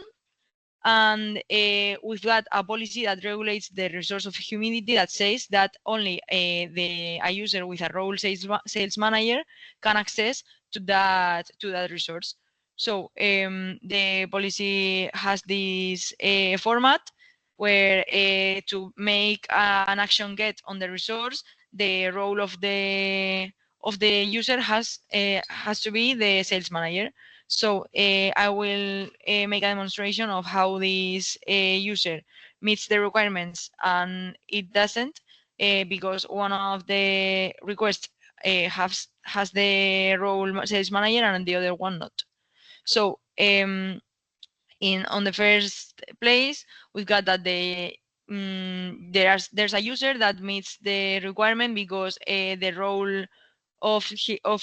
S5: and we've got a policy that regulates the resource of humidity that says that only a user with a role sales manager can access to that resource. So the policy has this format where to make an action get on the resource, the role of the user has to be the sales manager. So I will make a demonstration of how this user meets the requirements and it doesn't, because one of the requests has the role sales manager and the other one not. So on the first place, we've got that there's a user that meets the requirement because the role of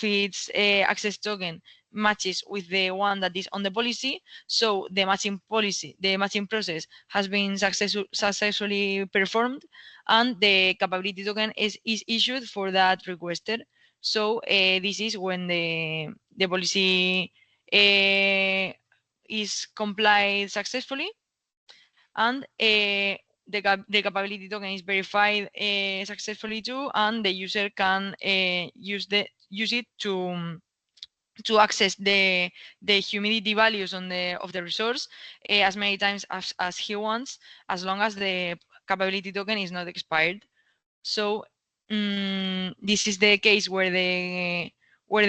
S5: its access token matches with the one that is on the policy. So the matching process has been successfully performed, and the capability token is issued for that requester. So this is when the policy is complied successfully, and the capability token is verified successfully too, and the user can use it to access the humidity values of the resource as many times as he wants, as long as the capability token is not expired. So this is the case where the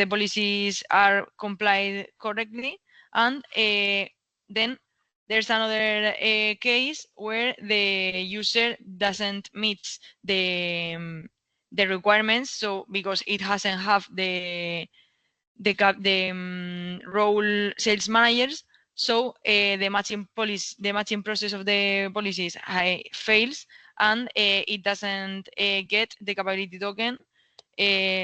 S5: policies are complied correctly, and then there's another case where the user doesn't meet the requirements. So because it hasn't have the role sales managers, so the matching process of the policies fails, and it doesn't get the capability token,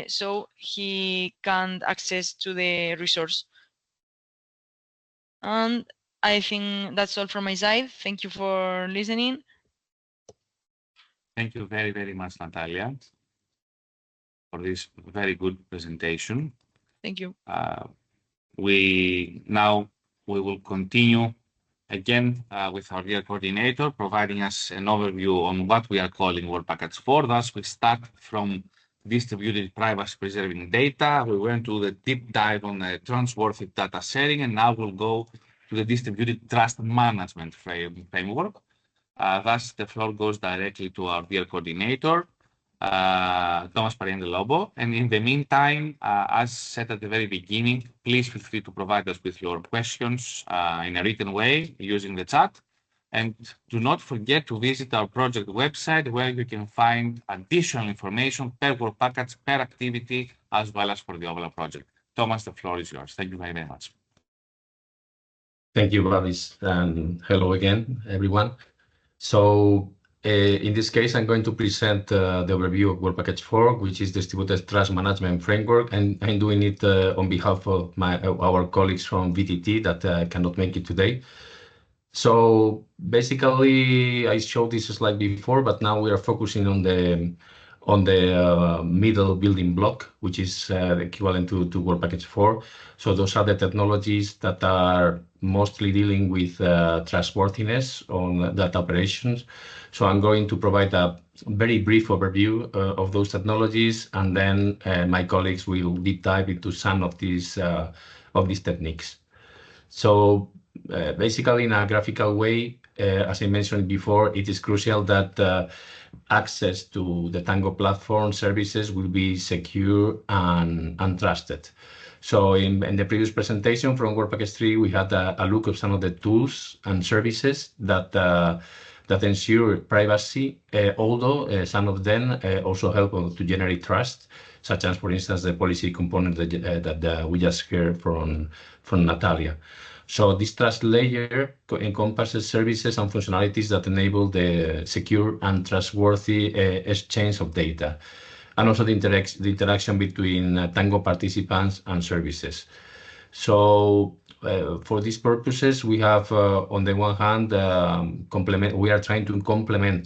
S5: so he can't access to the resource. And I think that's all from my side. Thank you for listening.
S1: Thank you very, very much, Natalia, for this very good presentation.
S5: Thank you.
S1: We will continue again with our dear coordinator, providing us an overview on what we are calling Work Package 4. Thus, we start from distributed privacy preserving data. We went to the deep dive on the trustworthy data sharing, and now we'll go to the distributed trust management framework. Thus, the floor goes directly to our dear coordinator, Thomas Pariente-Lobo. And in the meantime, as said at the very beginning, please feel free to provide us with your questions in a written way using the chat. And do not forget to visit our project website where you can find additional information per work package, per activity, as well as for the overall project. Thomas, the floor is yours. Thank you very, very much.
S2: Thank you, Babis, and hello again, everyone. So in this case, I'm going to present the overview of Work Package 4, which is Distributed Trust Management Framework, and I'm doing it on behalf of our colleagues from VTT that cannot make it today. So basically, I showed this slide before, but now we are focusing on the middle building block, which is equivalent to Work Package 4. So those are the technologies that are mostly dealing with trustworthiness on data operations. So I'm going to provide a very brief overview of those technologies, and then my colleagues will deep dive into some of these techniques. So basically, in a graphical way, as I mentioned before, it is crucial that access to the Tango platform services will be secure and trusted. So in the previous presentation from Work Package 3, we had a look at some of the tools and services that ensure privacy, although some of them also help to generate trust, such as, for instance, the policy component that we just heard from Natalia. So this trust layer encompasses services and functionalities that enable the secure and trustworthy exchange of data, and also the interaction between Tango participants and services. So for these purposes, we have, on the one hand, we are trying to complement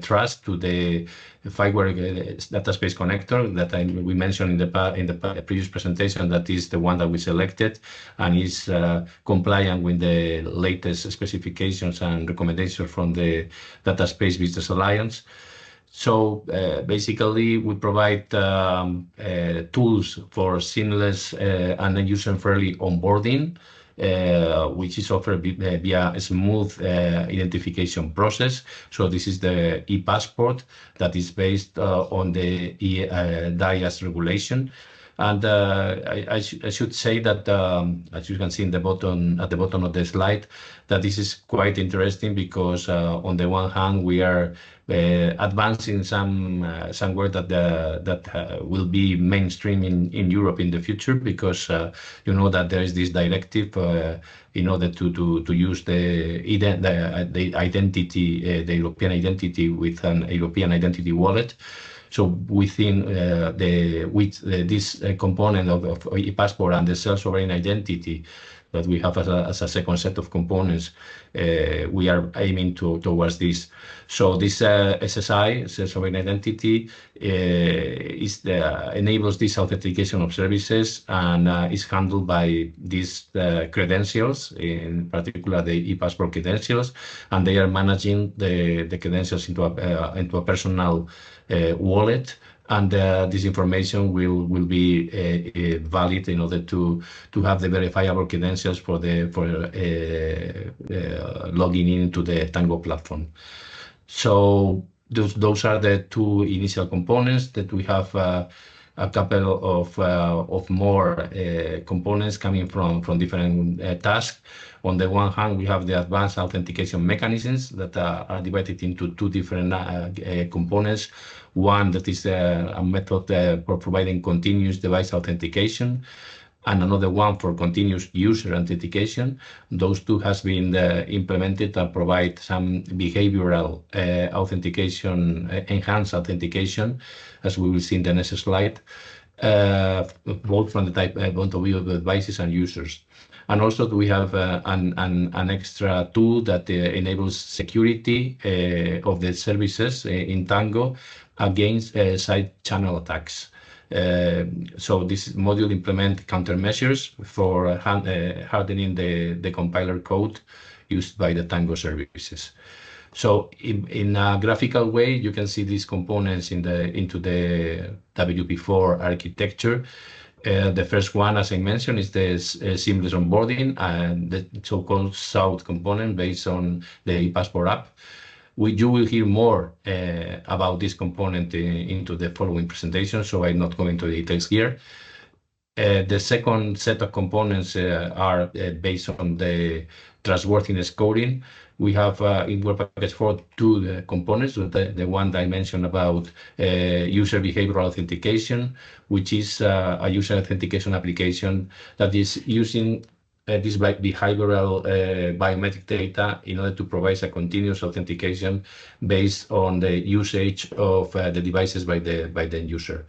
S2: trust to the FireWire data space connector that we mentioned in the previous presentation. That is the one that we selected and is compliant with the latest specifications and recommendations from the Data Space Business Alliance. So basically, we provide tools for seamless and user-friendly onboarding, which is offered via a smooth identification process. So this is the e-passport that is based on the DIAS regulation. And I should say that, as you can see at the bottom of the slide, that this is quite interesting because on the one hand, we are advancing some work that will be mainstream in Europe in the future, because you know that there is this directive in order to use the identity, the European identity with an European identity wallet. So within this component of e-passport and the self-sovereign identity that we have as a second set of components, we are aiming towards this. So this SSI, self-sovereign identity, enables this authentication of services and is handled by these credentials, in particular the e-passport credentials, and they are managing the credentials into a personal wallet, and this information will be valid in order to have the verifiable credentials for logging into the Tango platform. So those are the two initial components. That we have a couple of more components coming from different tasks. On the one hand, we have the advanced authentication mechanisms that are divided into two different components. One that is a method for providing continuous device authentication, and another one for continuous user authentication. Those two has been implemented and provide some behavioral authentication, enhanced authentication, as we will see in the next slide, both from the point of view of the devices and users. And also we have an extra tool that enables security of the services in Tango against side channel attacks. So this module implements countermeasures for hardening the compiler code used by the Tango services. So in a graphical way, you can see these components into the WP4 architecture. The first one, as I mentioned, is the seamless onboarding and the so-called SOUT component based on the e-passport app. You will hear more about this component into the following presentation, so I'm not going into details here. The second set of components are based on the trustworthiness coding. We have in Work Package 4 two components. The one that I mentioned about user behavioral authentication, which is a user authentication application that is using this behavioral biometric data in order to provide a continuous authentication based on the usage of the devices by the end user.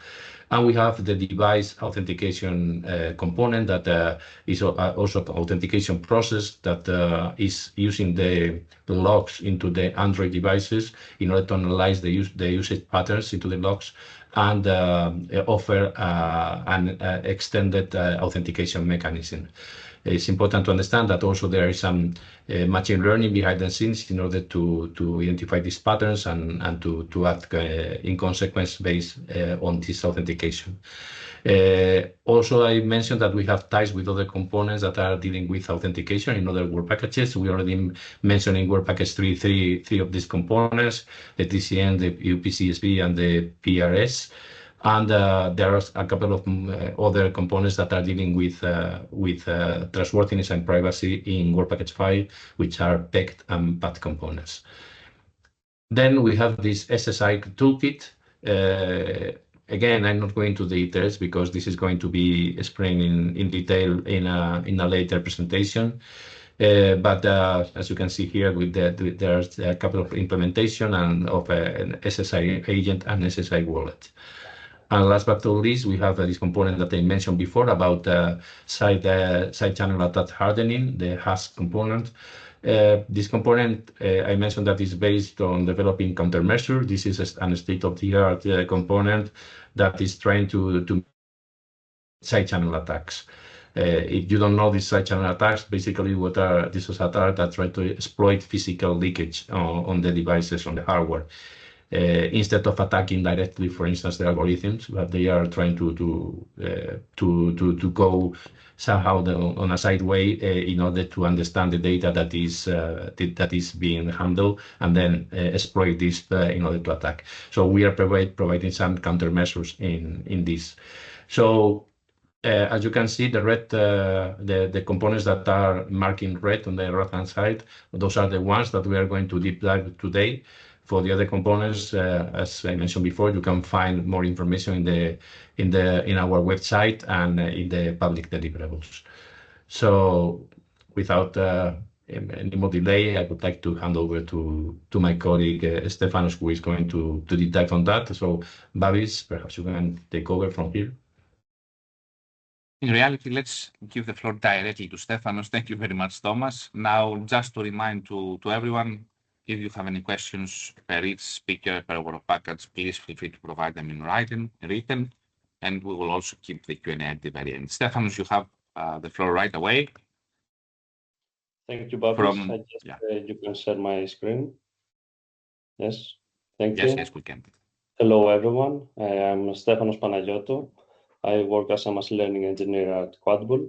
S2: And we have the device authentication component that is also an authentication process that is using the logs into the Android devices in order to analyze the usage patterns into the logs and offer an extended authentication mechanism. It's important to understand that also there is some machine learning behind the scenes in order to identify these patterns and to act in consequence based on this authentication. Also, I mentioned that we have ties with other components that are dealing with authentication in other work packages. We already mentioned in Work Package 3 three of these components, the TCN, the UPCSB, and the PRS. And there are a couple of other components that are dealing with trustworthiness and privacy in Work Package 5, which are PECT and PAT components. Then we have this SSI toolkit. Again, I'm not going to the details because this is going to be explained in detail in a later presentation. But as you can see here, there's a couple of implementation and of an SSI agent and SSI wallet. And last but not least, we have this component that I mentioned before about side channel attack hardening, the HASC component. This component, I mentioned that is based on developing countermeasure. This is a state-of-the-art component that is trying to side channel attacks. If you don't know these side channel attacks, basically what are these attacks that try to exploit physical leakage on the devices, on the hardware. Instead of attacking directly, for instance, the algorithms, but they are trying to go somehow on a side way in order to understand the data that is being handled and then exploit this in order to attack. So we are providing some countermeasures in this. So as you can see, the red, the components that are marked in red on the right-hand side, those are the ones that we are going to deep dive today. For the other components, as I mentioned before, you can find more information in our website and in the public deliverables. So, without any more delay, I would like to hand over to my colleague Stefanos, who is going to deep dive on that. So, Babis, perhaps you can take over from here.
S1: In reality, let's give the floor directly to Stefanos. Thank you very much, Thomas. Now, just to remind to everyone, if you have any questions per each speaker, per work package, please feel free to provide them in written, and we will also keep the Q&A at the very end. Stefanos, you have the floor right away.
S6: Thank you, Babis. You can share my screen. Yes, thank you.
S1: Yes, we can.
S6: Hello, everyone. I'm Stefanos Panagiotou. I work as a machine learning engineer at Quadbull.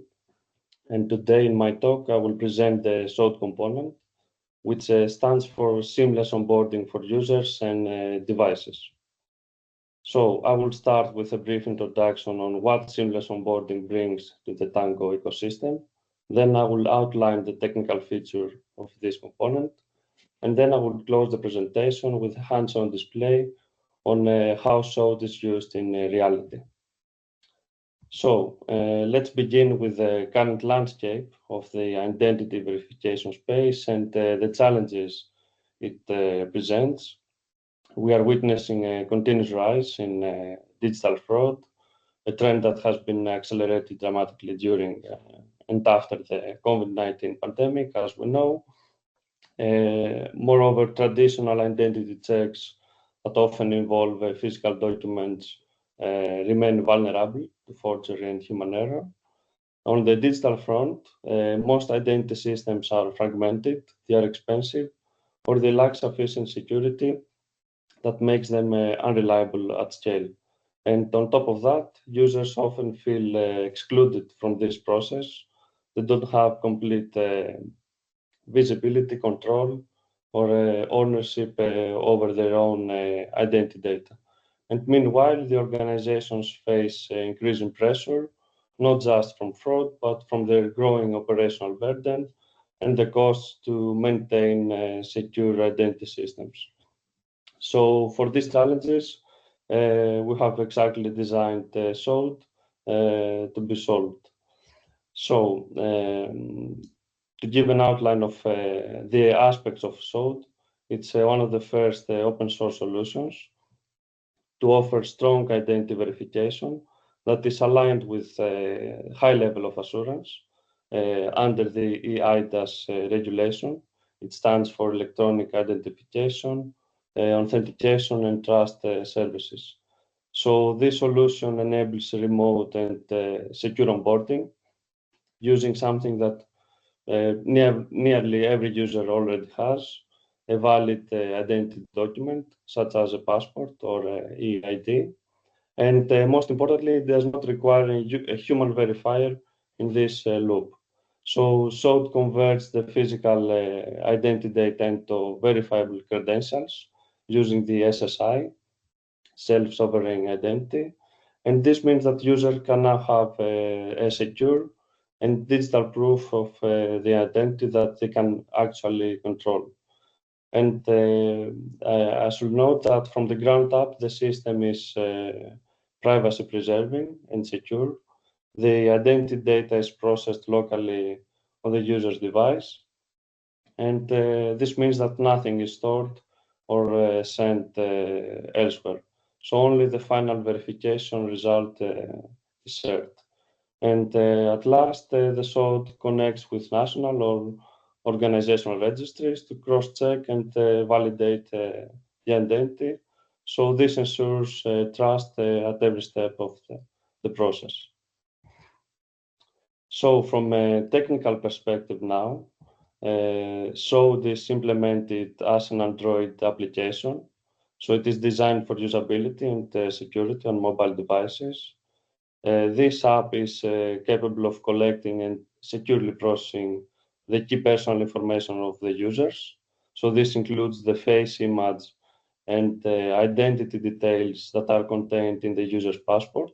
S6: And today in my talk, I will present the SOUT component, which stands for Seamless Onboarding for Users and Devices. So I will start with a brief introduction on what Seamless Onboarding brings to the TANGO ecosystem. Then I will outline the technical feature of this component. And then I will close the presentation with a hands-on display on how SOUT is used in reality. So let's begin with the current landscape of the identity verification space and the challenges it presents. We are witnessing a continuous rise in digital fraud, a trend that has been accelerated dramatically during and after the COVID-19 pandemic, as we know. Moreover, traditional identity checks that often involve physical documents remain vulnerable to forgery and human error. On the digital front, most identity systems are fragmented, they are expensive, or they lack sufficient security that makes them unreliable at scale. And on top of that, users often feel excluded from this process. They don't have complete visibility, control, or ownership over their own identity data. And meanwhile, the organizations face increasing pressure, not just from fraud, but from their growing operational burden and the cost to maintain secure identity systems. So for these challenges, we have exactly designed SOAD to be solved. So to give an outline of the aspects of SOAD, it's one of the first open source solutions to offer strong identity verification that is aligned with a high level of assurance under the eIDAS regulation. It stands for Electronic Identification, Authentication and Trust Services. So this solution enables remote and secure onboarding using something that nearly every user already has, a valid identity document, such as a passport or eID. And most importantly, it does not require a human verifier in this loop. So SOAD converts the physical identity data into verifiable credentials using the SSI, self-sovereign identity. And this means that users can now have a secure and digital proof of the identity that they can actually control. And I should note that from the ground up, the system is privacy preserving and secure. The identity data is processed locally on the user's device. And this means that nothing is stored or sent elsewhere. So only the final verification result is shared. And at last, the SOAD connects with national or organizational registries to cross-check and validate the identity. So this ensures trust at every step of the process. So from a technical perspective now, SOAD is implemented as an Android application. So it is designed for usability and security on mobile devices. This app is capable of collecting and securely processing the key personal information of the users. So this includes the face image and identity details that are contained in the user's passport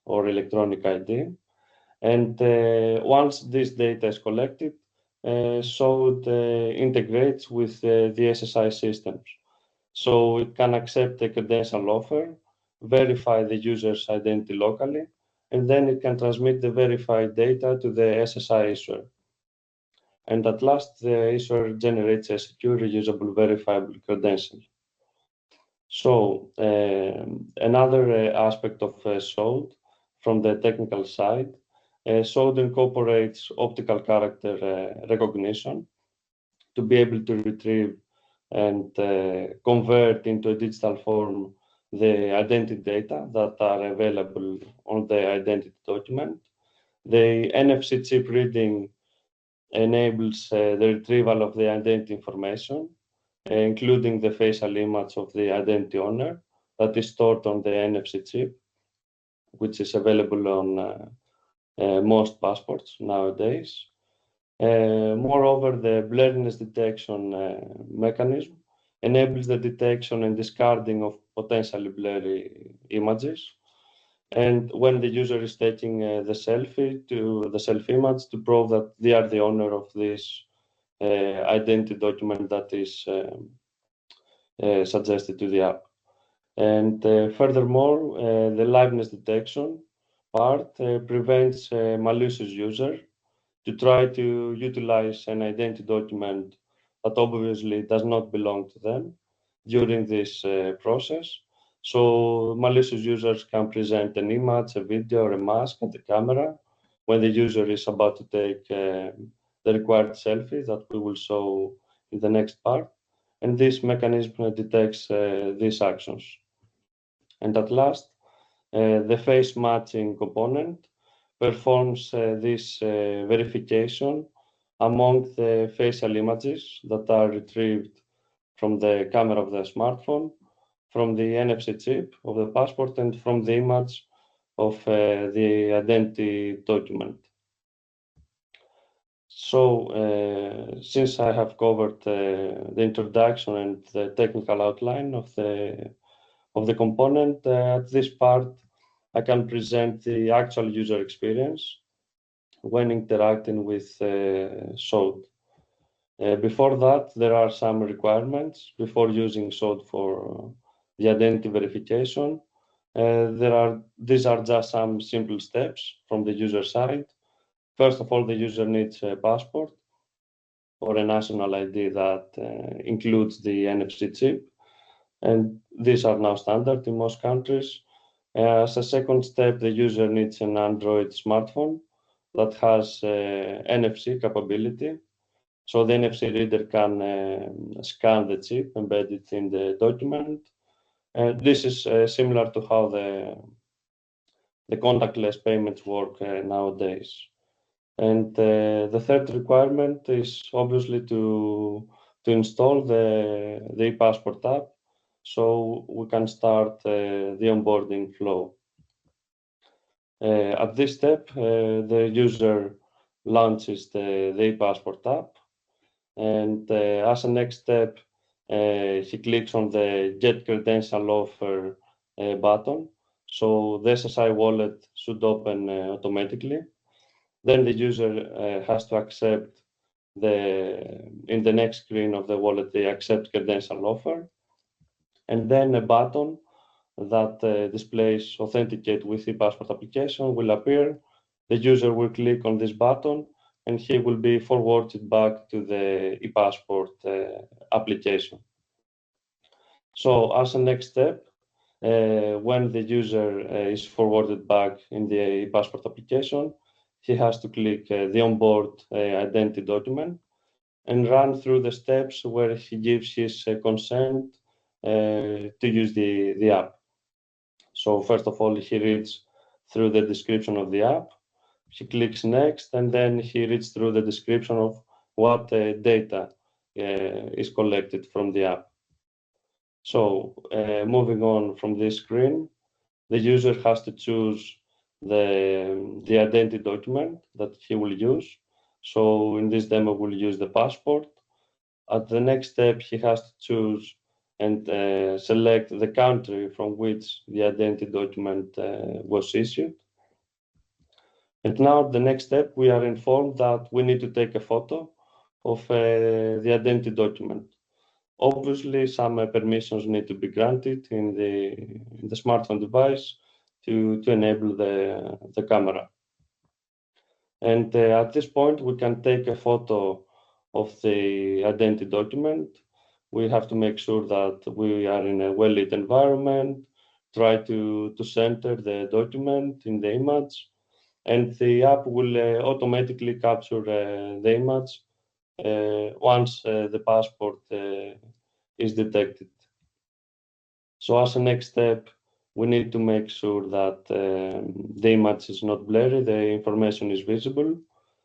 S6: or electronic ID. And once this data is collected, SOAD integrates with the SSI systems. So it can accept a credential offer, verify the user's identity locally, and then it can transmit the verified data to the SSI issuer. And at last, the issuer generates a secure, reusable, verifiable credential. So another aspect of SOAD from the technical side, SOAD incorporates optical character recognition to be able to retrieve and convert into a digital form the identity data that are available on the identity document. The NFC chip reading enables the retrieval of the identity information, including the facial image of the identity owner that is stored on the NFC chip, which is available on most passports nowadays. Moreover, the blurriness detection mechanism enables the detection and discarding of potentially blurry images. And when the user is taking the selfie image to prove that they are the owner of this identity document that is suggested to the app. And furthermore, the liveness detection part prevents malicious user to try to utilize an identity document that obviously does not belong to them during this process. So malicious users can present an image, a video, or a mask at the camera when the user is about to take the required selfie that we will show in the next part. And this mechanism detects these actions. And at last, the face matching component performs this verification among the facial images that are retrieved from the camera of the smartphone from the NFC chip of the passport and from the image of the identity document. So, since I have covered the introduction and the technical outline of the component, at this part, I can present the actual user experience when interacting with SOAD. Before that, there are some requirements before using SOAD for the identity verification. These are just some simple steps from the user side. First of all, the user needs a passport or a national ID that includes the NFC chip, and these are now standard in most countries. As a second step, the user needs an Android smartphone that has NFC capability. So the NFC reader can scan the chip embedded in the document. This is similar to how the contactless payments work nowadays. And the third requirement is obviously to install the e-passport app, so we can start the onboarding flow. At this step, the user launches the e-passport app, and as a next step, he clicks on the Get Credential Offer button. So the SSI wallet should open automatically. Then the user has to accept in the next screen of the wallet, the Accept Credential Offer, and then a button that displays Authenticate with e-passport application will appear. The user will click on this button, and he will be forwarded back to the e-passport application. So as a next step, when the user is forwarded back in the e-passport application, he has to click the onboard identity document and run through the steps where he gives his consent to use the app. So first of all, he reads through the description of the app. He clicks next, and then he reads through the description of what data is collected from the app. So moving on from this screen, the user has to choose the identity document that he will use. So in this demo, we'll use the passport. At the next step, he has to choose and select the country from which the identity document was issued. And now the next step, we are informed that we need to take a photo of the identity document. Obviously, some permissions need to be granted in the smartphone device to enable the camera. And at this point, we can take a photo of the identity document. We have to make sure that we are in a well-lit environment, try to center the document in the image, and the app will automatically capture the image once the passport is detected. So as a next step, we need to make sure that the image is not blurry, the information is visible.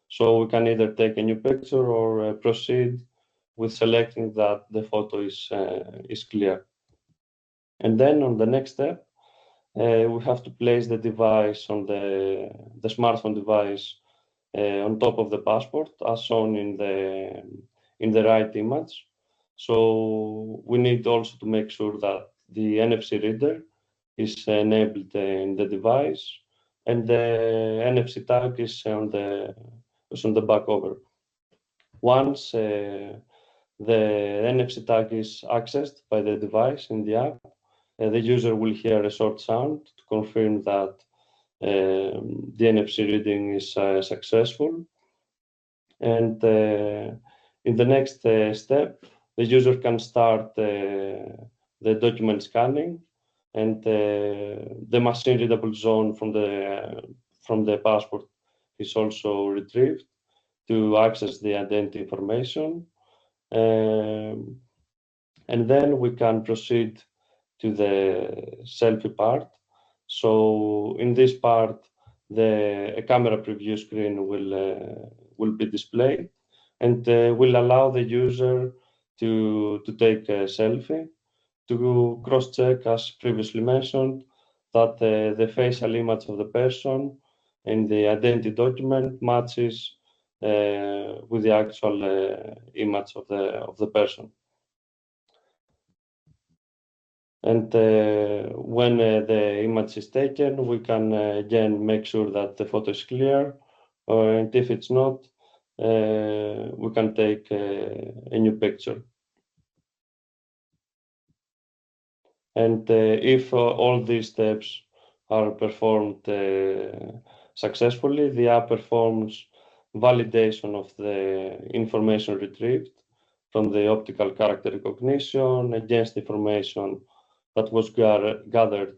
S6: So we can either take a new picture or proceed with selecting that the photo is clear. And then on the next step, we have to place the device on the smartphone device on top of the passport, as shown in the right image. So we need also to make sure that the NFC reader is enabled in the device, and the NFC tag is on the back over. Once the NFC tag is accessed by the device in the app, the user will hear a short sound to confirm that the NFC reading is successful. And in the next step, the user can start the document scanning, and the machine readable zone from the passport is also retrieved to access the identity information. And then we can proceed to the selfie part. So in this part, a camera preview screen will be displayed, and will allow the user to take a selfie to cross-check, as previously mentioned, that the facial image of the person in the identity document matches with the actual image of the person. And when the image is taken, we can again make sure that the photo is clear, and if it's not, we can take a new picture. And if all these steps are performed successfully, the app performs validation of the information retrieved from the optical character recognition against information that was gathered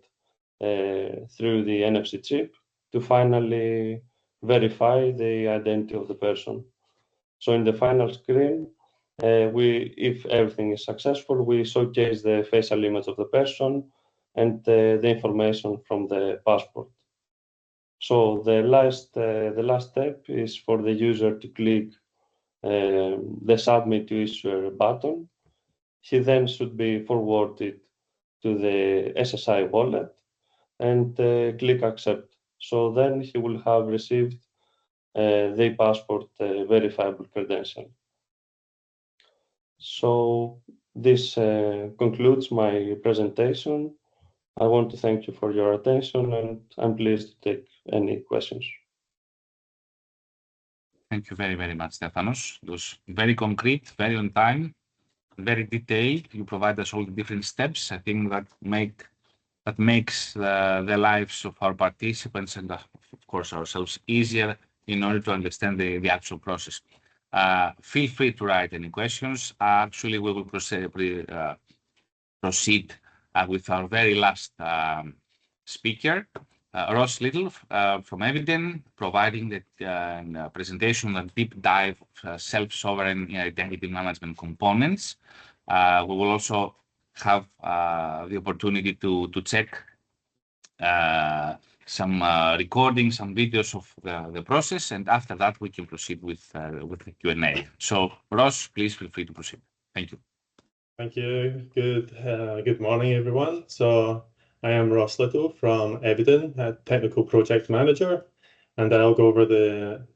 S6: through the NFC chip to finally verify the identity of the person. So in the final screen, if everything is successful, we showcase the facial image of the person and the information from the passport. So the last step is for the user to click the Submit to Issuer button. He then should be forwarded to the SSI wallet and click Accept. So then he will have received the passport verifiable credential. So this concludes my presentation. I want to thank you for your attention, and I'm pleased to take any questions.
S1: Thank you very, very much, Stefanos. It was very concrete, very on time, very detailed. You provide us all the different steps. I think that makes the lives of our participants and, of course, ourselves easier in order to understand the actual process. Feel free to write any questions. Actually, we will proceed with our very last speaker, Ross Little from Eviden, providing the presentation on deep dive of self-sovereign identity management components. We will also have the opportunity to check some recordings, some videos of the process, and after that we can proceed with the Q&A. So Ross, please feel free to proceed. Thank you.
S7: Thank you. Good morning, everyone. So I am Ross Little from Eviden, a technical project manager, and I'll go over the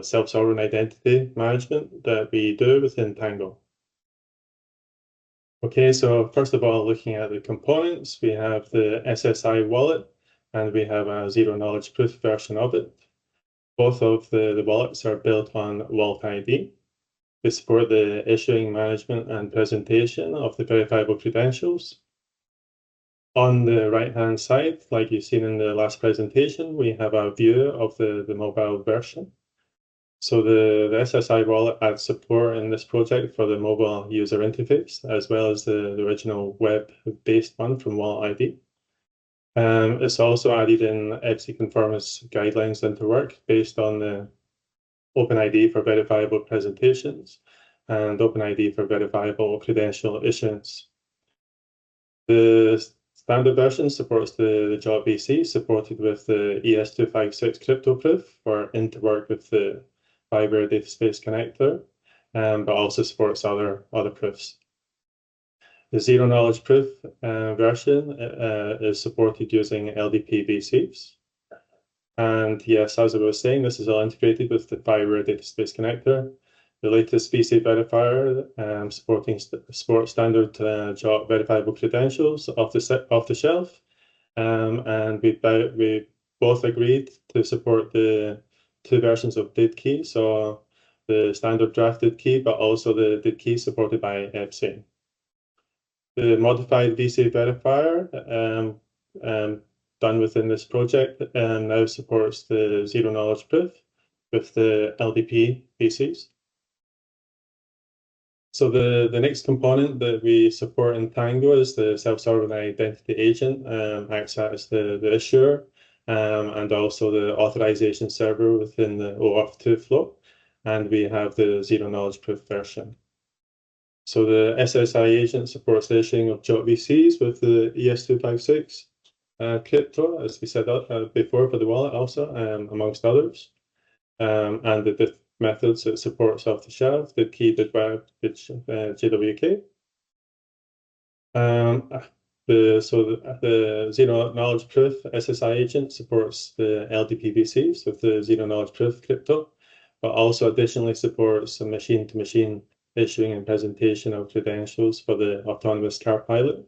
S7: self-sovereign identity management that we do within Tango. Okay, so first of all, looking at the components, we have the SSI wallet, and we have a zero-knowledge proof version of it. Both of the wallets are built on Vault ID. They support the issuing, management, and presentation of the verifiable credentials. On the right-hand side, like you've seen in the last presentation, we have a view of the mobile version. So the SSI wallet adds support in this project for the mobile user interface, as well as the original web-based one from Vault ID. It's also added in EBSI conformance guidelines into work based on the OpenID for verifiable presentations and OpenID for verifiable credential issuance. The standard version supports the JWT supported with the ES256 crypto proof for in to work with the Fiber Data Space Connector, but also supports other proofs. The zero knowledge proof version is supported using LDP VCs. And yes, as I was saying, this is all integrated with the Fiber Data Space Connector. The latest VC verifier supports standard JWT verifiable credentials off the shelf. And we both agreed to support the two versions of DID key, so the standard drafted key, but also the DID key supported by EBSI. The modified VC verifier done within this project now supports the zero knowledge proof with the LDP VCs. So the next component that we support in Tango is the self-sovereign identity agent, acts as the issuer, and also the authorization server within the OAuth2 flow, and we have the zero knowledge proof version. So the SSI agent supports the issuing of JWTs with the ES256 crypto, as we said before, for the wallet also, amongst others, and the methods it supports off the shelf, the key, the web, GWK. The Zero Knowledge Proof SSI agent supports the LDPVCs with the Zero Knowledge Proof crypto, but also additionally supports some machine-to-machine issuing and presentation of credentials for the autonomous car pilot.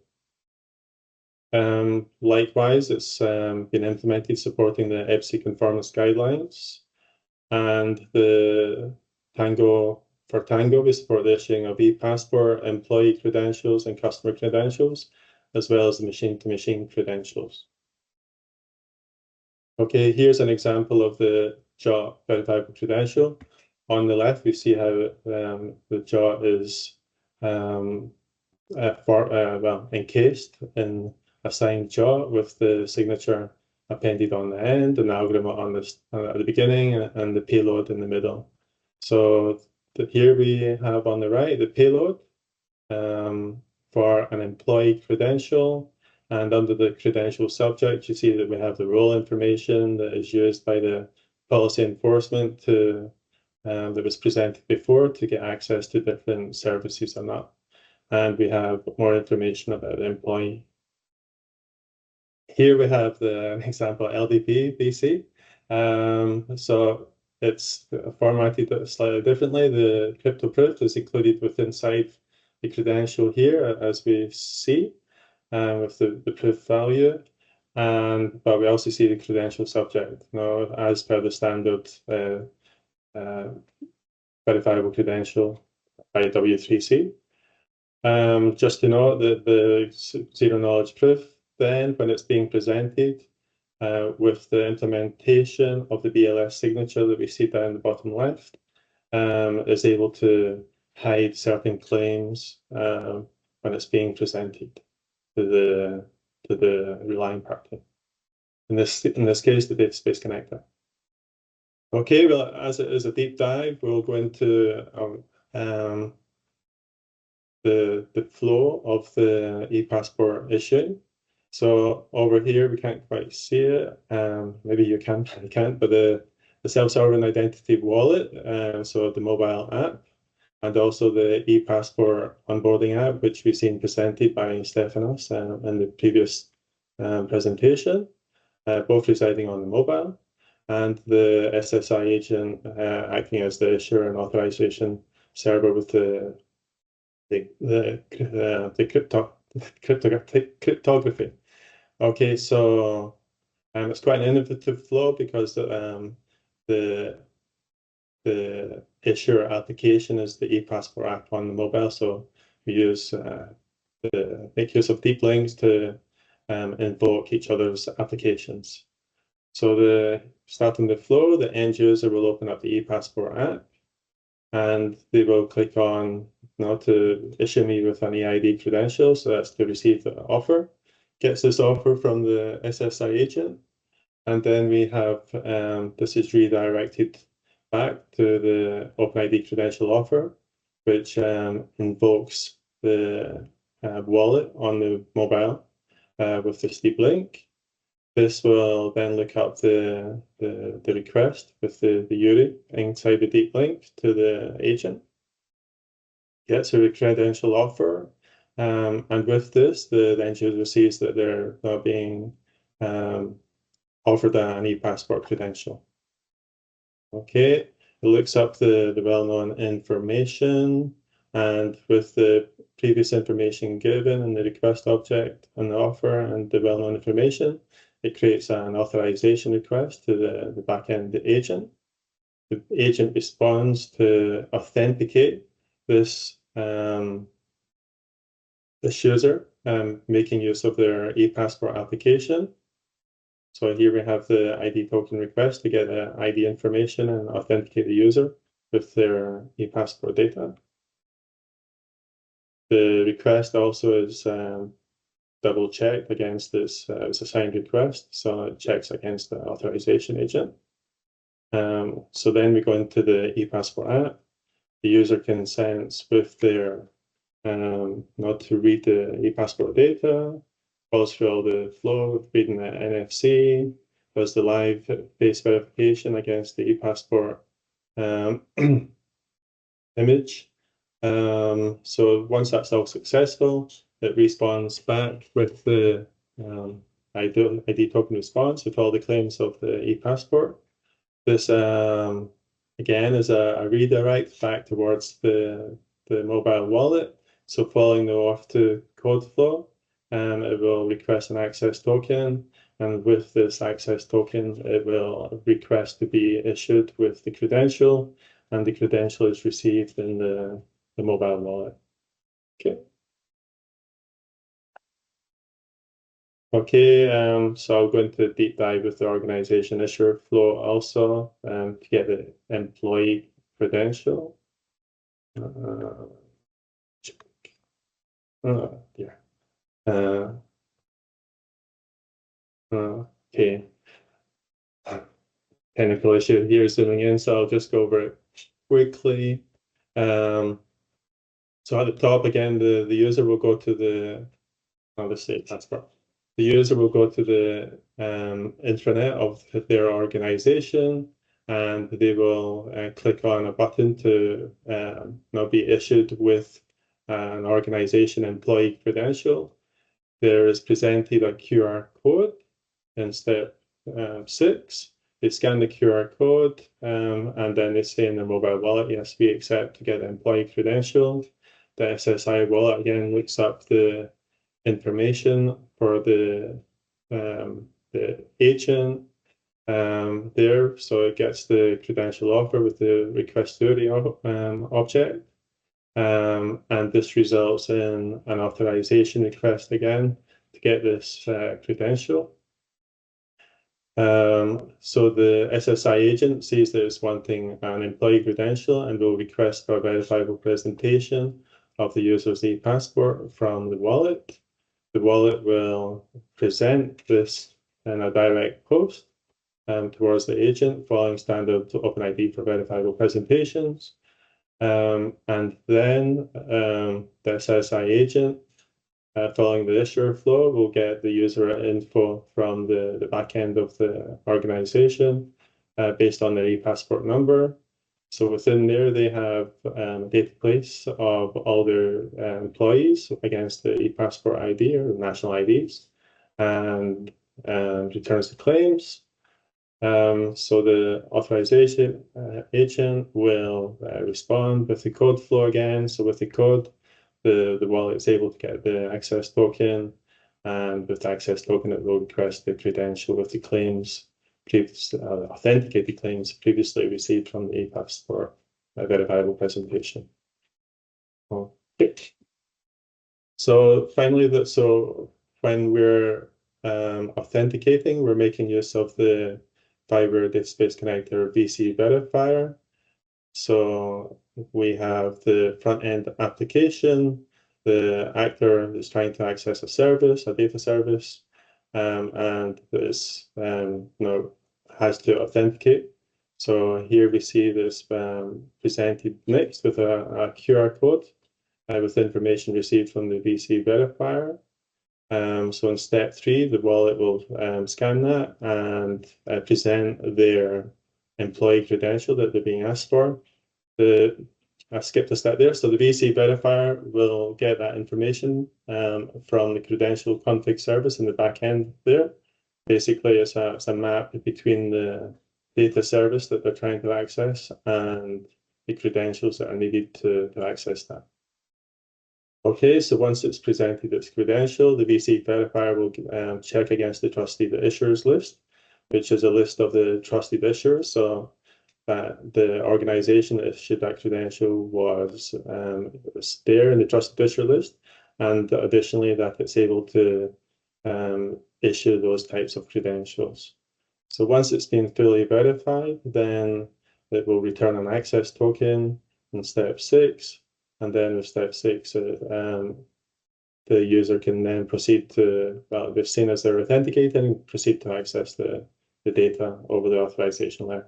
S7: Likewise, it's been implemented supporting the EPSI conformance guidelines, and for Tango, we support the issuing of e-passport, employee credentials, and customer credentials, as well as the machine-to-machine credentials. Okay, here's an example of the JOT verifiable credential. On the left, we see how the JOT is encased in a signed JOT with the signature appended on the end, and the algorithm at the beginning, and the payload in the middle. So here we have on the right the payload for an employee credential, and under the credential subject, you see that we have the role information that is used by the policy enforcement that was presented before to get access to different services or not. And we have more information about the employee. Here we have the example LDP BC. So it's formatted slightly differently. The crypto proof is included inside the credential here, as we see, with the proof value. But we also see the credential subject, as per the standard verifiable credential by W3C. Just to note that the Zero Knowledge Proof, then, when it's being presented with the implementation of the BLS signature that we see down the bottom left, is able to hide certain claims when it's being presented to the relying party. In this case, the database connector. Okay, well, as it is a deep dive, we'll go into the flow of the e-passport issue. So over here, we can't quite see it. Maybe you can, you can't, but the self-sovereign identity wallet, so the mobile app, and also the e-passport onboarding app, which we've seen presented by Stefanos in the previous presentation, both residing on the mobile, and the SSI agent acting as the issuer and authorization server with the cryptography. Okay, so it's quite an innovative flow because the issuer application is the e-passport app on the mobile. So we make use of deep links to invoke each other's applications. So starting the flow, the end user will open up the e-passport app, and they will click on to issue me with an EID credential. So that's to receive the offer. Gets this offer from the SSI agent, and then we have this is redirected back to the OpenID credential offer, which invokes the wallet on the mobile with this deep link. This will then look up the request with the URI inside the deep link to the agent. Gets a credential offer, and with this, the end user sees that they're not being offered an e-passport credential. Okay, it looks up the well-known information, and with the previous information given in the request object and the offer and the well-known information, it creates an authorization request to the backend agent. The agent responds to authenticate this user making use of their e-passport application. So here we have the ID token request to get ID information and authenticate the user with their e-passport data. The request also is double checked against this, it's a signed request, so it checks against the authorization agent. So then we go into the e-passport app. The user consents with their not to read the e-passport data, goes through all the flow, reading the NFC, does the live face verification against the e-passport image. So once that's all successful, it responds back with the ID token response with all the claims of the e-passport. This again is a redirect back towards the mobile wallet. So following the auth to code flow, it will request an access token, and with this access token, it will request to be issued with the credential, and the credential is received in the mobile wallet. Okay. Okay, so I'll go into a deep dive with the organization issuer flow also to get the employee credential. Yeah. Okay. Technical issue here zooming in, so I'll just go over it quickly. So at the top again, the user will go to the passport. The user will go to the intranet of their organization, and they will click on a button to now be issued with an organization employee credential. There is presented a QR code in step 6. They scan the QR code, and then they say in their mobile wallet, yes, we accept to get the employee credential. The SSI wallet again looks up the information for the agent there, so it gets the credential offer with the request query object, and this results in an authorization request again to get this credential. So the SSI agent sees that it's wanting an employee credential and will request for a verifiable presentation of the user's e-passport from the wallet. The wallet will present this in a direct post towards the agent following standard OpenID for verifiable presentations. And then the SSI agent, following the issuer flow, will get the user info from the back end of the organization based on their e-passport number. So within there, they have a database of all their employees against the e-passport ID or national IDs, and returns the claims. So the authorization agent will respond with the code flow again. So with the code, the wallet is able to get the access token, and with the access token, it will request the credential with the claims, authenticated claims previously received from the e-passport verifiable presentation. Okay. So finally, when we're authenticating, we're making use of the Fiber Database Connector VC verifier. So we have the front-end application, the actor is trying to access a service, a data service, and this has to authenticate. So here we see this presented next with a QR code with information received from the VC verifier. So in step 3, the wallet will scan that and present their employee credential that they're being asked for. I skipped a step there. So the VC verifier will get that information from the credential config service in the back end there. Basically, it's a map between the data service that they're trying to access and the credentials that are needed to access that. Okay, so once it's presented its credential, the VC verifier will check against the trusted issuers list, which is a list of the trusted issuers. So that the organization that issued that credential was there in the trusted issuer list, and additionally that it's able to issue those types of credentials. So once it's been fully verified, then it will return an access token in step 6, and then with step 6, the user can then proceed to, well, they've seen as they're authenticating, proceed to access the data over the authorization layer.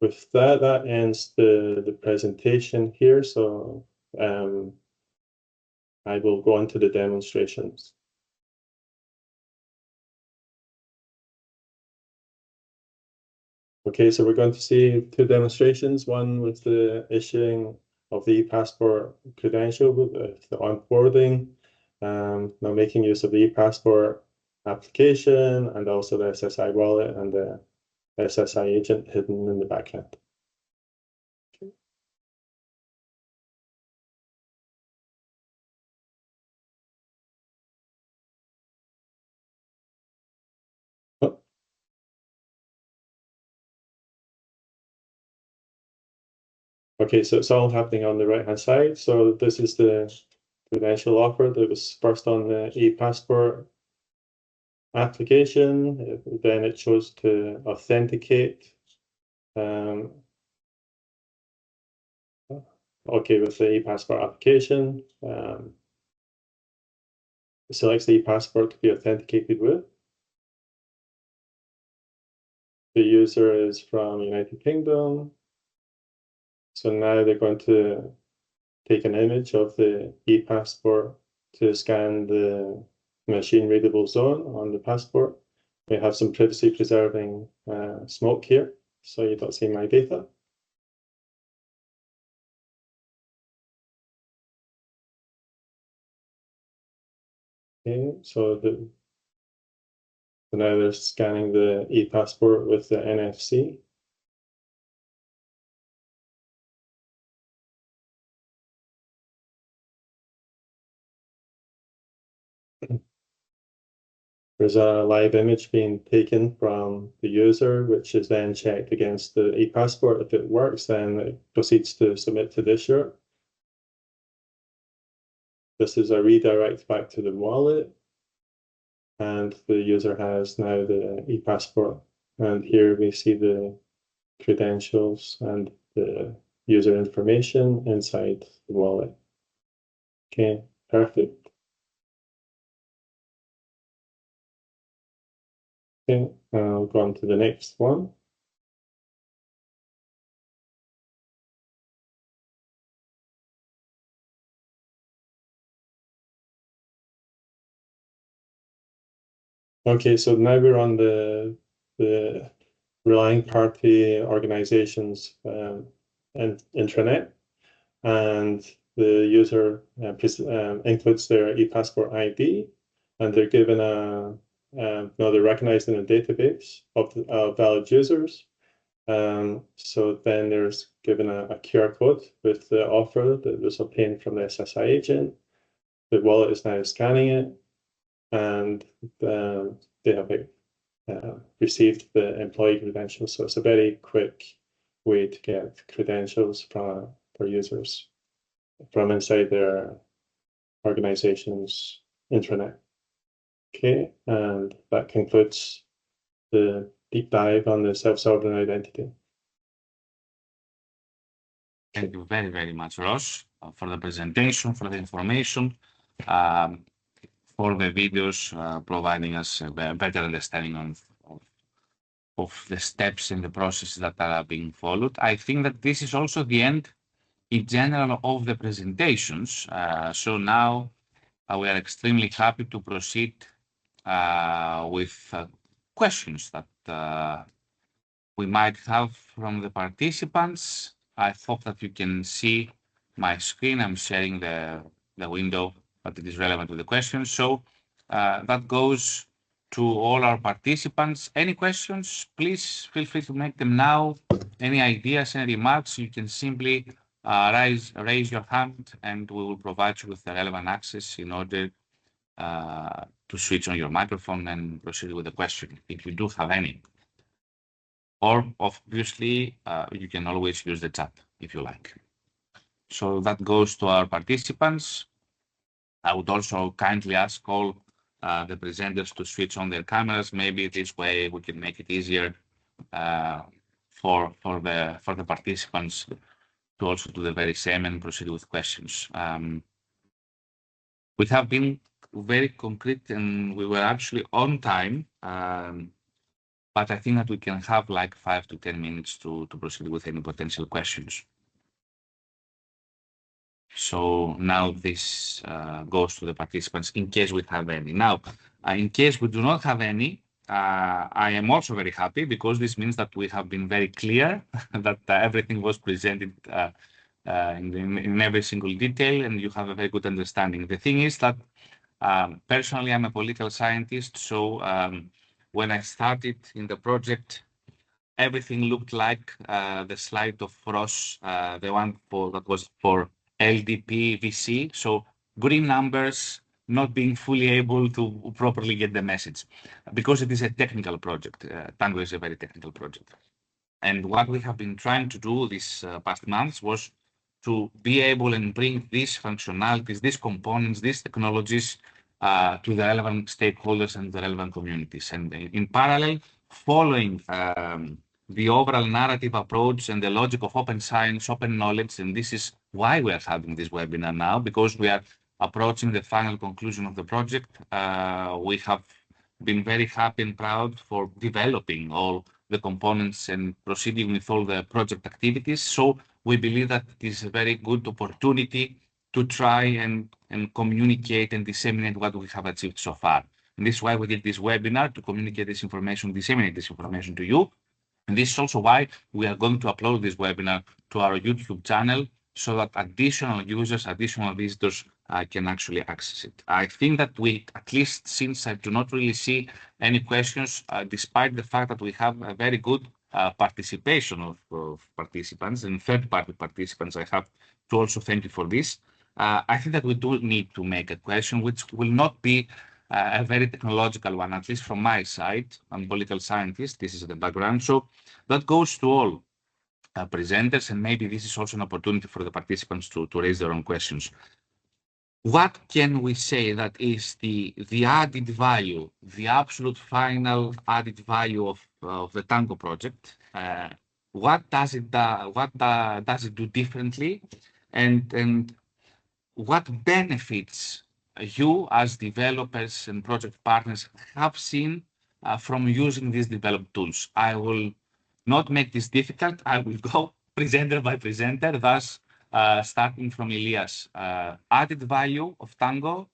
S7: With that, that ends the presentation here. So I will go on to the demonstrations. Okay, so we're going to see 2 demonstrations, one with the issuing of the e-passport credential with the onboarding, now making use of the e-passport application and also the SSI wallet and the SSI agent hidden in the backend. Okay, so it's all happening on the right-hand side. So this is the credential offer that was first on the e-passport application. Then it chose to authenticate. Okay, with the e-passport application, selects the e-passport to be authenticated with. The user is from United Kingdom. So now they're going to take an image of the e-passport to scan the machine readable zone on the passport. We have some privacy preserving smoke here, so you don't see my data. Okay, so now they're scanning the e-passport with the NFC. There's a live image being taken from the user, which is then checked against the e-passport. If it works, then it proceeds to submit to this year. This is a redirect back to the wallet. And the user has now the e-passport. And here we see the credentials and the user information inside the wallet. Okay, perfect. Okay, I'll go on to the next one. Okay, so now we're on the relying party organizations intranet, and the user includes their e-passport ID, and they're given they're recognized in a database of valid users. So then there's given a QR code with the offer that was obtained from the SSI agent. The wallet is now scanning it, and they have received the employee credentials. So it's a very quick way to get credentials for users from inside their organization's intranet. Okay, and that concludes the deep dive on the self-sovereign identity.
S1: Thank you very, very much, Ross, for the presentation, for the information, for the videos, providing us a better understanding of the steps in the process that are being followed. I think that this is also the end, in general, of the presentations. So now we are extremely happy to proceed with questions that we might have from the participants. I hope that you can see my screen. I'm sharing the window, but it is relevant to the questions. So that goes to all our participants. Any questions, please feel free to make them now. Any ideas, any remarks, you can simply raise your hand, and we will provide you with the relevant access in order to switch on your microphone and proceed with the question, if you do have any. Or obviously, you can always use the chat if you like. So that goes to our participants. I would also kindly ask all the presenters to switch on their cameras. Maybe this way we can make it easier for the participants to also do the very same and proceed with questions. We have been very concrete, and we were actually on time. But I think that we can have like 5 to 10 minutes to proceed with any potential questions. So now this goes to the participants in case we have any. Now, in case we do not have any, I am also very happy, because this means that we have been very clear that everything was presented in every single detail, and you have a very good understanding. The thing is that personally, I'm a political scientist, so when I started in the project, everything looked like the slide of Ross, the one that was for LDP VC. So green numbers, not being fully able to properly get the message, because it is a technical project. Tango is a very technical project. And what we have been trying to do these past months was to be able and bring these functionalities, these components, these technologies to the relevant stakeholders and the relevant communities. And in parallel, following the overall narrative approach and the logic of open science, open knowledge, and this is why we are having this webinar now, because we are approaching the final conclusion of the project. We have been very happy and proud for developing all the components and proceeding with all the project activities. So we believe that it is a very good opportunity to try and communicate and disseminate what we have achieved so far. And this is why we did this webinar, to communicate this information, disseminate this information to you. And this is also why we are going to upload this webinar to our YouTube channel, so that additional users, additional visitors can actually access it. I think that we, at least since I do not really see any questions, despite the fact that we have a very good participation of participants and third-party participants, I have to also thank you for this. I think that we do need to make a question which will not be a very technological one, at least from my side. I'm a political scientist, this is the background. So that goes to all presenters, and maybe this is also an opportunity for the participants to raise their own questions. What can we say that is the added value, the absolute final added value of the Tango project? What does it do differently, and what benefits you as developers and project partners have seen from using these developed tools? I will not make this difficult. I will go presenter by presenter, thus starting from Elias. Added value of Tango,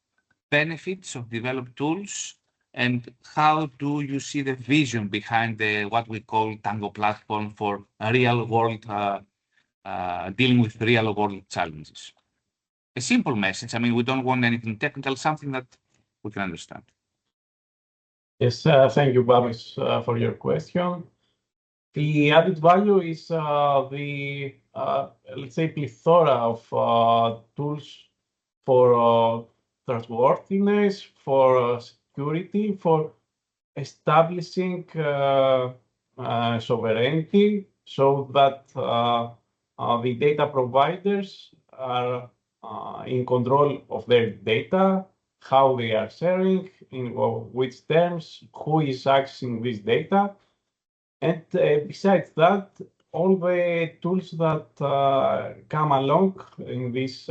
S1: benefits of developed tools, and how do you see the vision behind what we call Tango platform for real world, dealing with real world challenges? A simple message. I mean, we don't want anything technical, something that we can understand.
S3: Yes, thank you, Babis, for your question. The added value is let's say, plethora of tools for trustworthiness, for security, for establishing sovereignty, so that the data providers are in control of their data, how they are sharing, in which terms, who is accessing this data. And besides that, all the tools that come along in this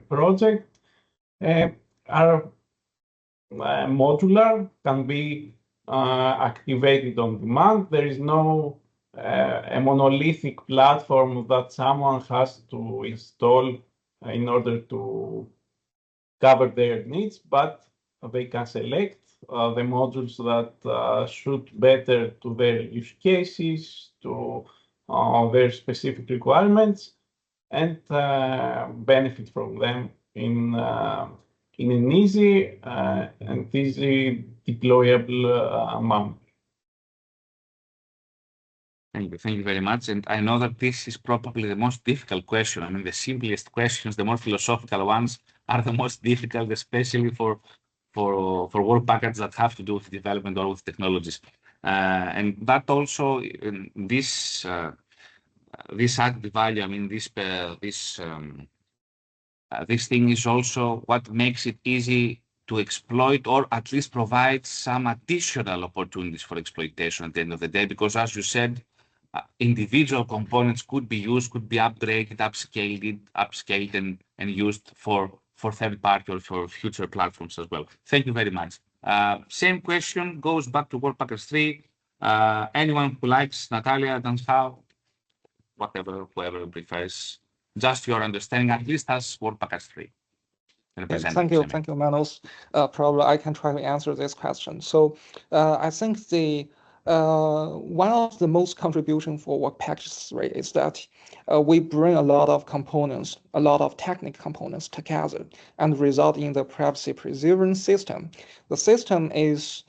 S3: project are modular, can be activated on demand. There is no a monolithic platform that someone has to install in order to cover their needs, but they can select the modules that suit better to their use cases, to their specific requirements, and benefit from them in an easy and easy deployable manner.
S1: Thank you very much. And I know that this is probably the most difficult question. I mean, the simplest questions, the more philosophical ones, are the most difficult, especially for work packages that have to do with development or with technologies. And that also, this added value, I mean, this thing is also what makes it easy to exploit, or at least provide some additional opportunities for exploitation at the end of the day, because as you said, individual components could be used, could be upgraded, upscaled and used for third party or for future platforms as well. Thank you very much. Same question goes back to Work Package 3. Anyone who likes, Natalia, Danshao, whatever, whoever prefers, just your understanding, at least as Work Package 3.
S4: Thank you, Manos. Probably I can try to answer this question. So I think the one of the most contribution for work package 3 is that we bring a lot of components, a lot of technical components together and result in the privacy preserving system. The system is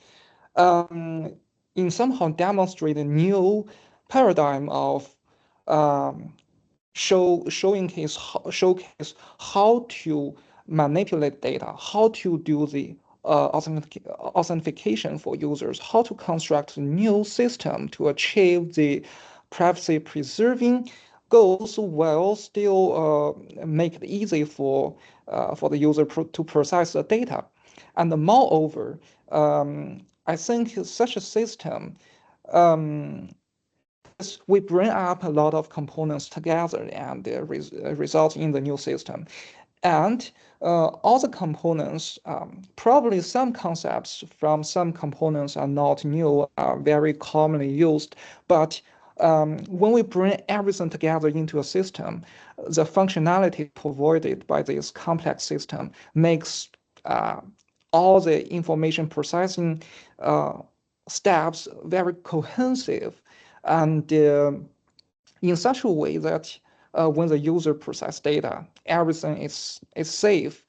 S4: in somehow demonstrate a new paradigm of showcase how to manipulate data, how to do the authentication for users, how to construct a new system to achieve the privacy preserving goals while still make it easy for the user to process the data. And moreover, I think such a system we bring up a lot of components together and result in the new system. And all the components, probably some concepts from some components are not new, are very commonly used. But when we bring everything together into a system, the functionality provided by this complex system makes all the information processing steps very cohesive and in such a way that when the user process data, everything is safe.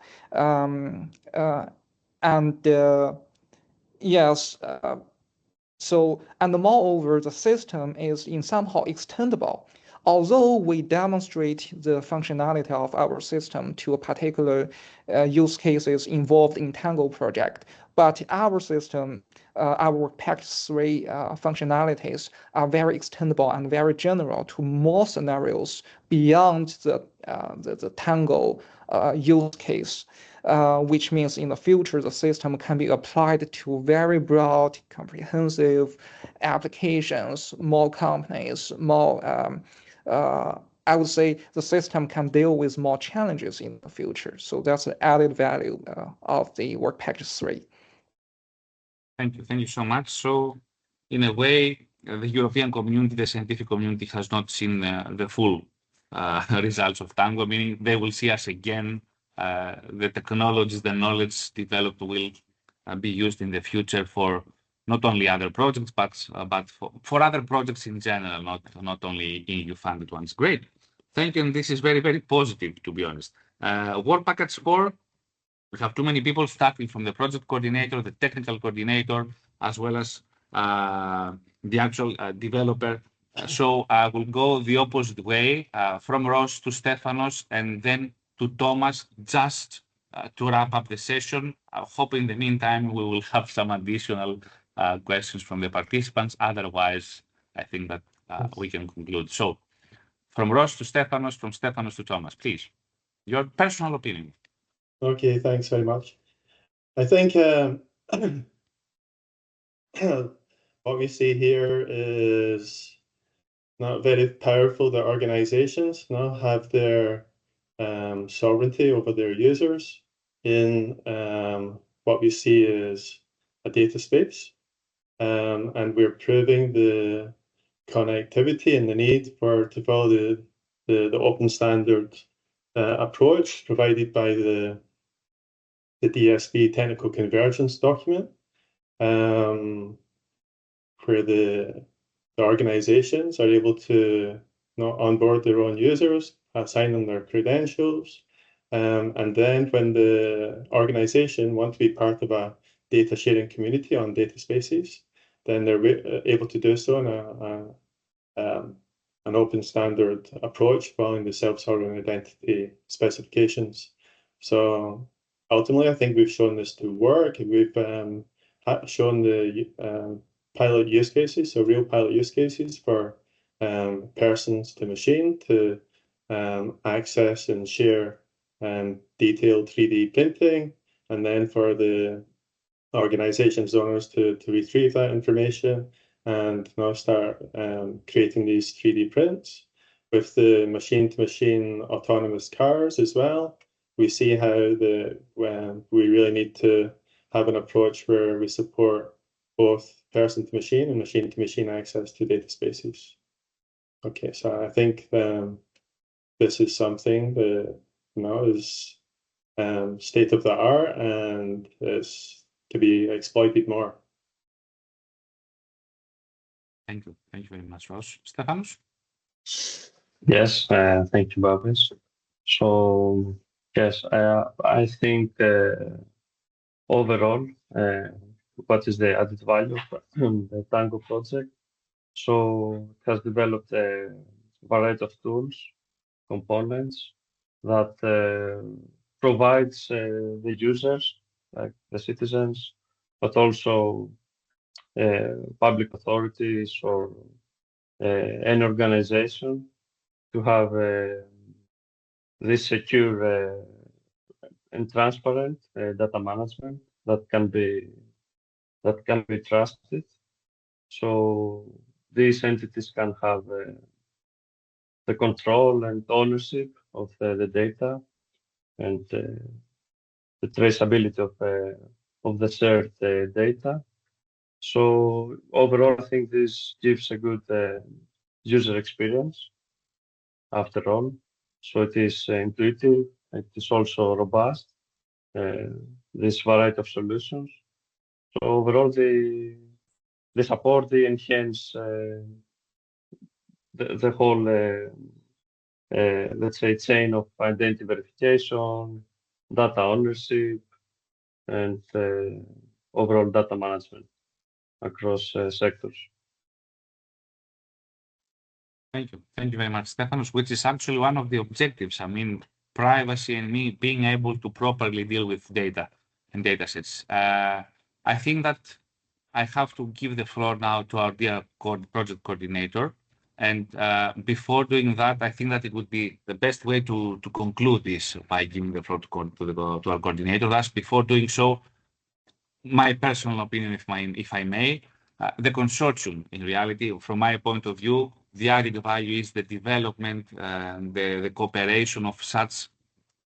S4: Yes, so, and moreover, the system is in somehow extendable. Although we demonstrate the functionality of our system to a particular use cases involved in Tango project, but our system, our package 3 functionalities are very extendable and very general to more scenarios beyond the Tango use case. Which means in the future, the system can be applied to very broad, comprehensive applications, more companies, more, I would say the system can deal with more challenges in the future. So that's the added value of the work package 3.
S1: Thank you so much. So in a way, the European community, the scientific community has not seen the full results of Tango, meaning they will see us again. The technologies, the knowledge developed will be used in the future for not only other projects, but for other projects in general, not only EU-funded ones. Great. Thank you. And this is very, very positive, to be honest. Work package 4, we have too many people starting from the project coordinator, the technical coordinator, as well as the actual developer. So I will go the opposite way, from Ross to Stefanos, and then to Thomas, just to wrap up the session. I hope in the meantime we will have some additional questions from the participants. Otherwise, I think that we can conclude. So from Ross to Stefanos, from Stefanos to Thomas, please, your personal opinion.
S7: Okay, thanks very much. I think what we see here is not very powerful that organizations now have their sovereignty over their users in what we see is a data space. And we're proving the connectivity and the need to follow the open standard approach provided by the DSP technical convergence document, where the organizations are able to onboard their own users, assign them their credentials, and then when the organization wants to be part of a data sharing community on data spaces, then they're able to do so in an open standard approach following the self-sovereign identity specifications. So ultimately, I think we've shown this to work. We've shown the pilot use cases, so real pilot use cases for persons to machine to access and share detailed 3D printing, and then for the organization's owners to retrieve that information and now start creating these 3D prints. With the machine-to-machine autonomous cars as well, we see how we really need to have an approach where we support both person-to-machine and machine-to-machine access to data spaces. Okay, so I think this is something that is state of the art and is to be exploited more.
S1: Thank you. Thank you very much, Ross. Stefanos?
S6: Yes, thank you, Babis. So, yes, I think overall, what is the added value of the Tango project? So, it has developed a variety of tools, components that provides the users, like the citizens, but also public authorities or any organization to have this secure and transparent data management that can be trusted. So these entities can have the control and ownership of the data and the traceability of the shared data. So overall, I think this gives a good user experience after all. So it is intuitive, it is also robust, this variety of solutions. So overall, they support, they enhance the whole, let's say, chain of identity verification, data ownership, and overall data management across sectors.
S1: Thank you. Thank you very much, Stefanos, which is actually one of the objectives. I mean, privacy and being able to properly deal with data and data sets. I think that I have to give the floor now to our dear project coordinator. And before doing that, I think that it would be the best way to conclude this by giving the floor to our coordinator. Thus, before doing so, my personal opinion, if I may, the consortium, in reality, from my point of view, the added value is the development and the cooperation of such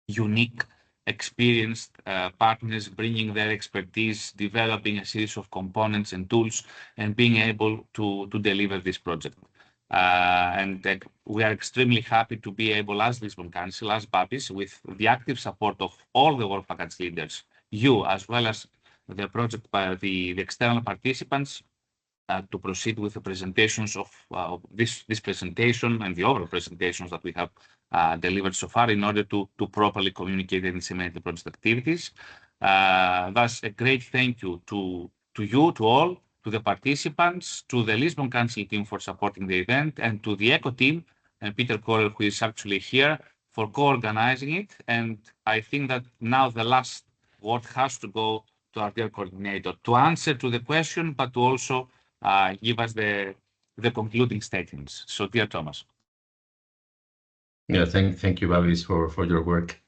S1: unique, experienced partners bringing their expertise, developing a series of components and tools, and being able to deliver this project. And we are extremely happy to be able, as Lisbon Council, as Babis, with the active support of all the work package leaders, you, as well as the project by the external participants, to proceed with the presentations of this presentation and the overall presentations that we have delivered so far in order to properly communicate and disseminate the project activities. Thus, a great thank you to you, to all, to the participants, to the Lisbon Council team for supporting the event, and to the ECHO team and Peter Correll, who is actually here, for co-organizing it. And I think that now the last word has to go to our dear coordinator to answer to the question, but to also give us the concluding statements. So, dear Thomas.
S2: Yeah, thank you, Babis, for your work.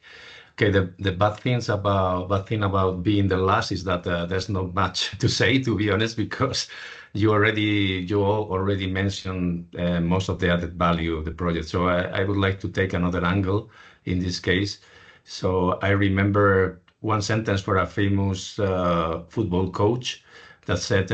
S2: Okay, the bad thing about being the last is that there's not much to say, to be honest, because you all already mentioned most of the added value of the project. So I would like to take another angle in this case. So I remember one sentence for a famous football coach that said,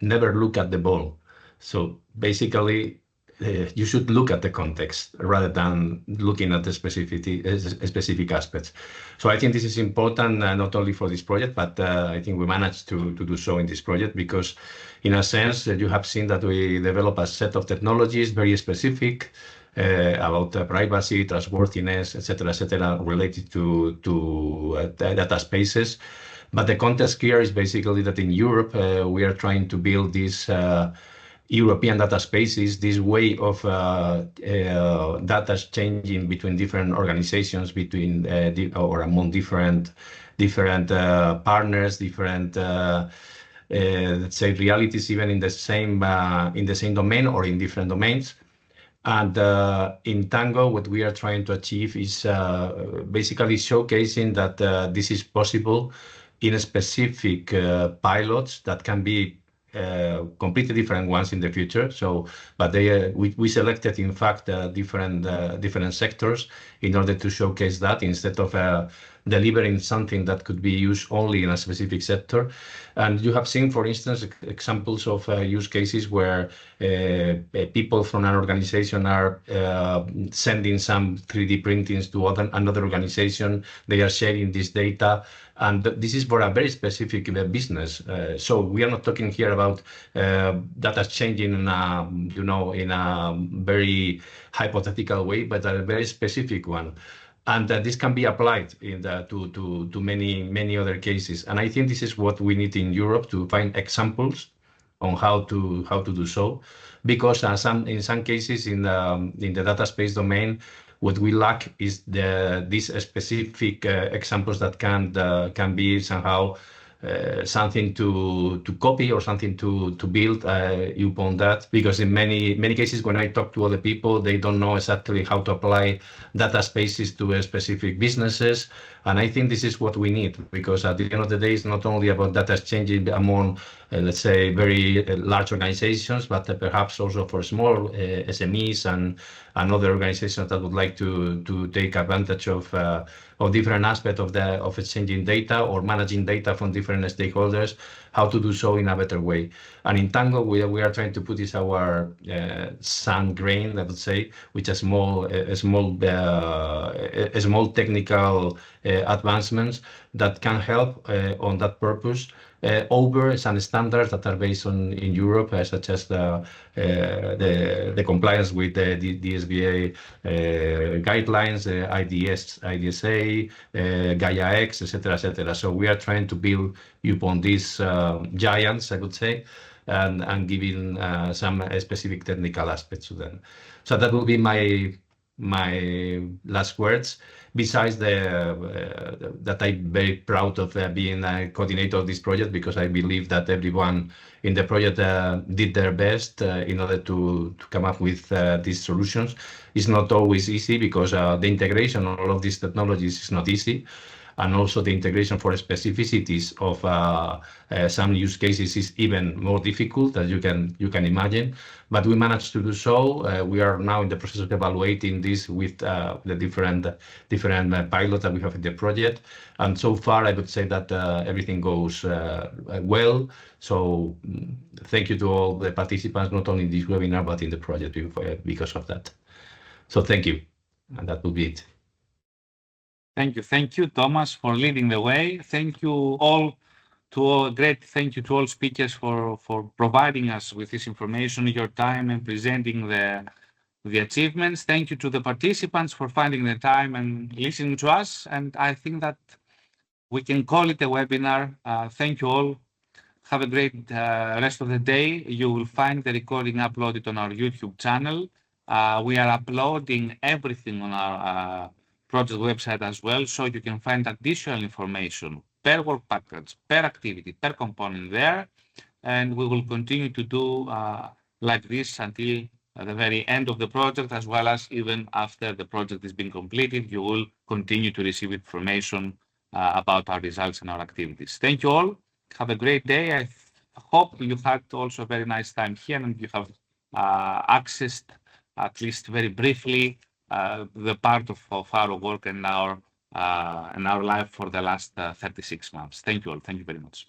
S2: never look at the ball. So basically, you should look at the context rather than looking at the specific aspects. So I think this is important not only for this project, but I think we managed to do so in this project because, in a sense, you have seen that we develop a set of technologies very specific about privacy, trustworthiness, etc., related to data spaces. But the context here is basically that in Europe, we are trying to build this European data spaces, this way of data changing between different organizations, or among different partners, different let's say realities, even in the same domain or in different domains. And in Tango, what we are trying to achieve is basically showcasing that this is possible in a specific pilots that can be completely different ones in the future. So, but we selected, in fact, different sectors in order to showcase that instead of delivering something that could be used only in a specific sector. And you have seen, for instance, examples of use cases where people from an organization are sending some 3D printings to another organization. They are sharing this data, and this is for a very specific business. So we are not talking here about data changing in a very hypothetical way, but a very specific one. And this can be applied to many other cases. And I think this is what we need in Europe, to find examples on how to do so, because in some cases in the data space domain, what we lack is these specific examples that can be somehow something to copy or something to build upon that. Because in many cases, when I talk to other people, they don't know exactly how to apply data spaces to specific businesses. And I think this is what we need, because at the end of the day, it's not only about data changing among, let's say, very large organizations, but perhaps also for small SMEs and other organizations that would like to take advantage of different aspects of exchanging data or managing data from different stakeholders, how to do so in a better way. And in Tango, we are trying to put this our sun grain, I would say, which is small technical advancements that can help on that purpose over some standards that are based in Europe, such as the compliance with the DSBA guidelines, IDSA, Gaia-X, etc., etc. So we are trying to build upon these giants, I would say, and giving some specific technical aspects to them. So that will be my last words. Besides that I'm very proud of being a coordinator of this project, because I believe that everyone in the project did their best in order to come up with these solutions. It's not always easy, because the integration of all of these technologies is not easy. And also the integration for specificities of some use cases is even more difficult, as you can imagine. But we managed to do so. We are now in the process of evaluating this with the different pilots that we have in the project. And so far, I would say that everything goes well. So thank you to all the participants, not only in this webinar, but in the project because of that. So thank you. And that will be it.
S1: Thank you, Thomas, for leading the way. Thank you all. Thank you to all speakers for providing us with this information, your time, and presenting the achievements. Thank you to the participants for finding the time and listening to us. And I think that we can call it a webinar. Thank you all. Have a great rest of the day. You will find the recording uploaded on our YouTube channel. We are uploading everything on our project website as well, so you can find additional information per work package, per activity, per component there. And we will continue to do like this until the very end of the project, as well as even after the project is being completed. You will continue to receive information about our results and our activities. Thank you all. Have a great day. I hope you had also a very nice time here, and you have accessed, at least very briefly, the part of our work and our life for the last 36 months. Thank you all. Thank you very much.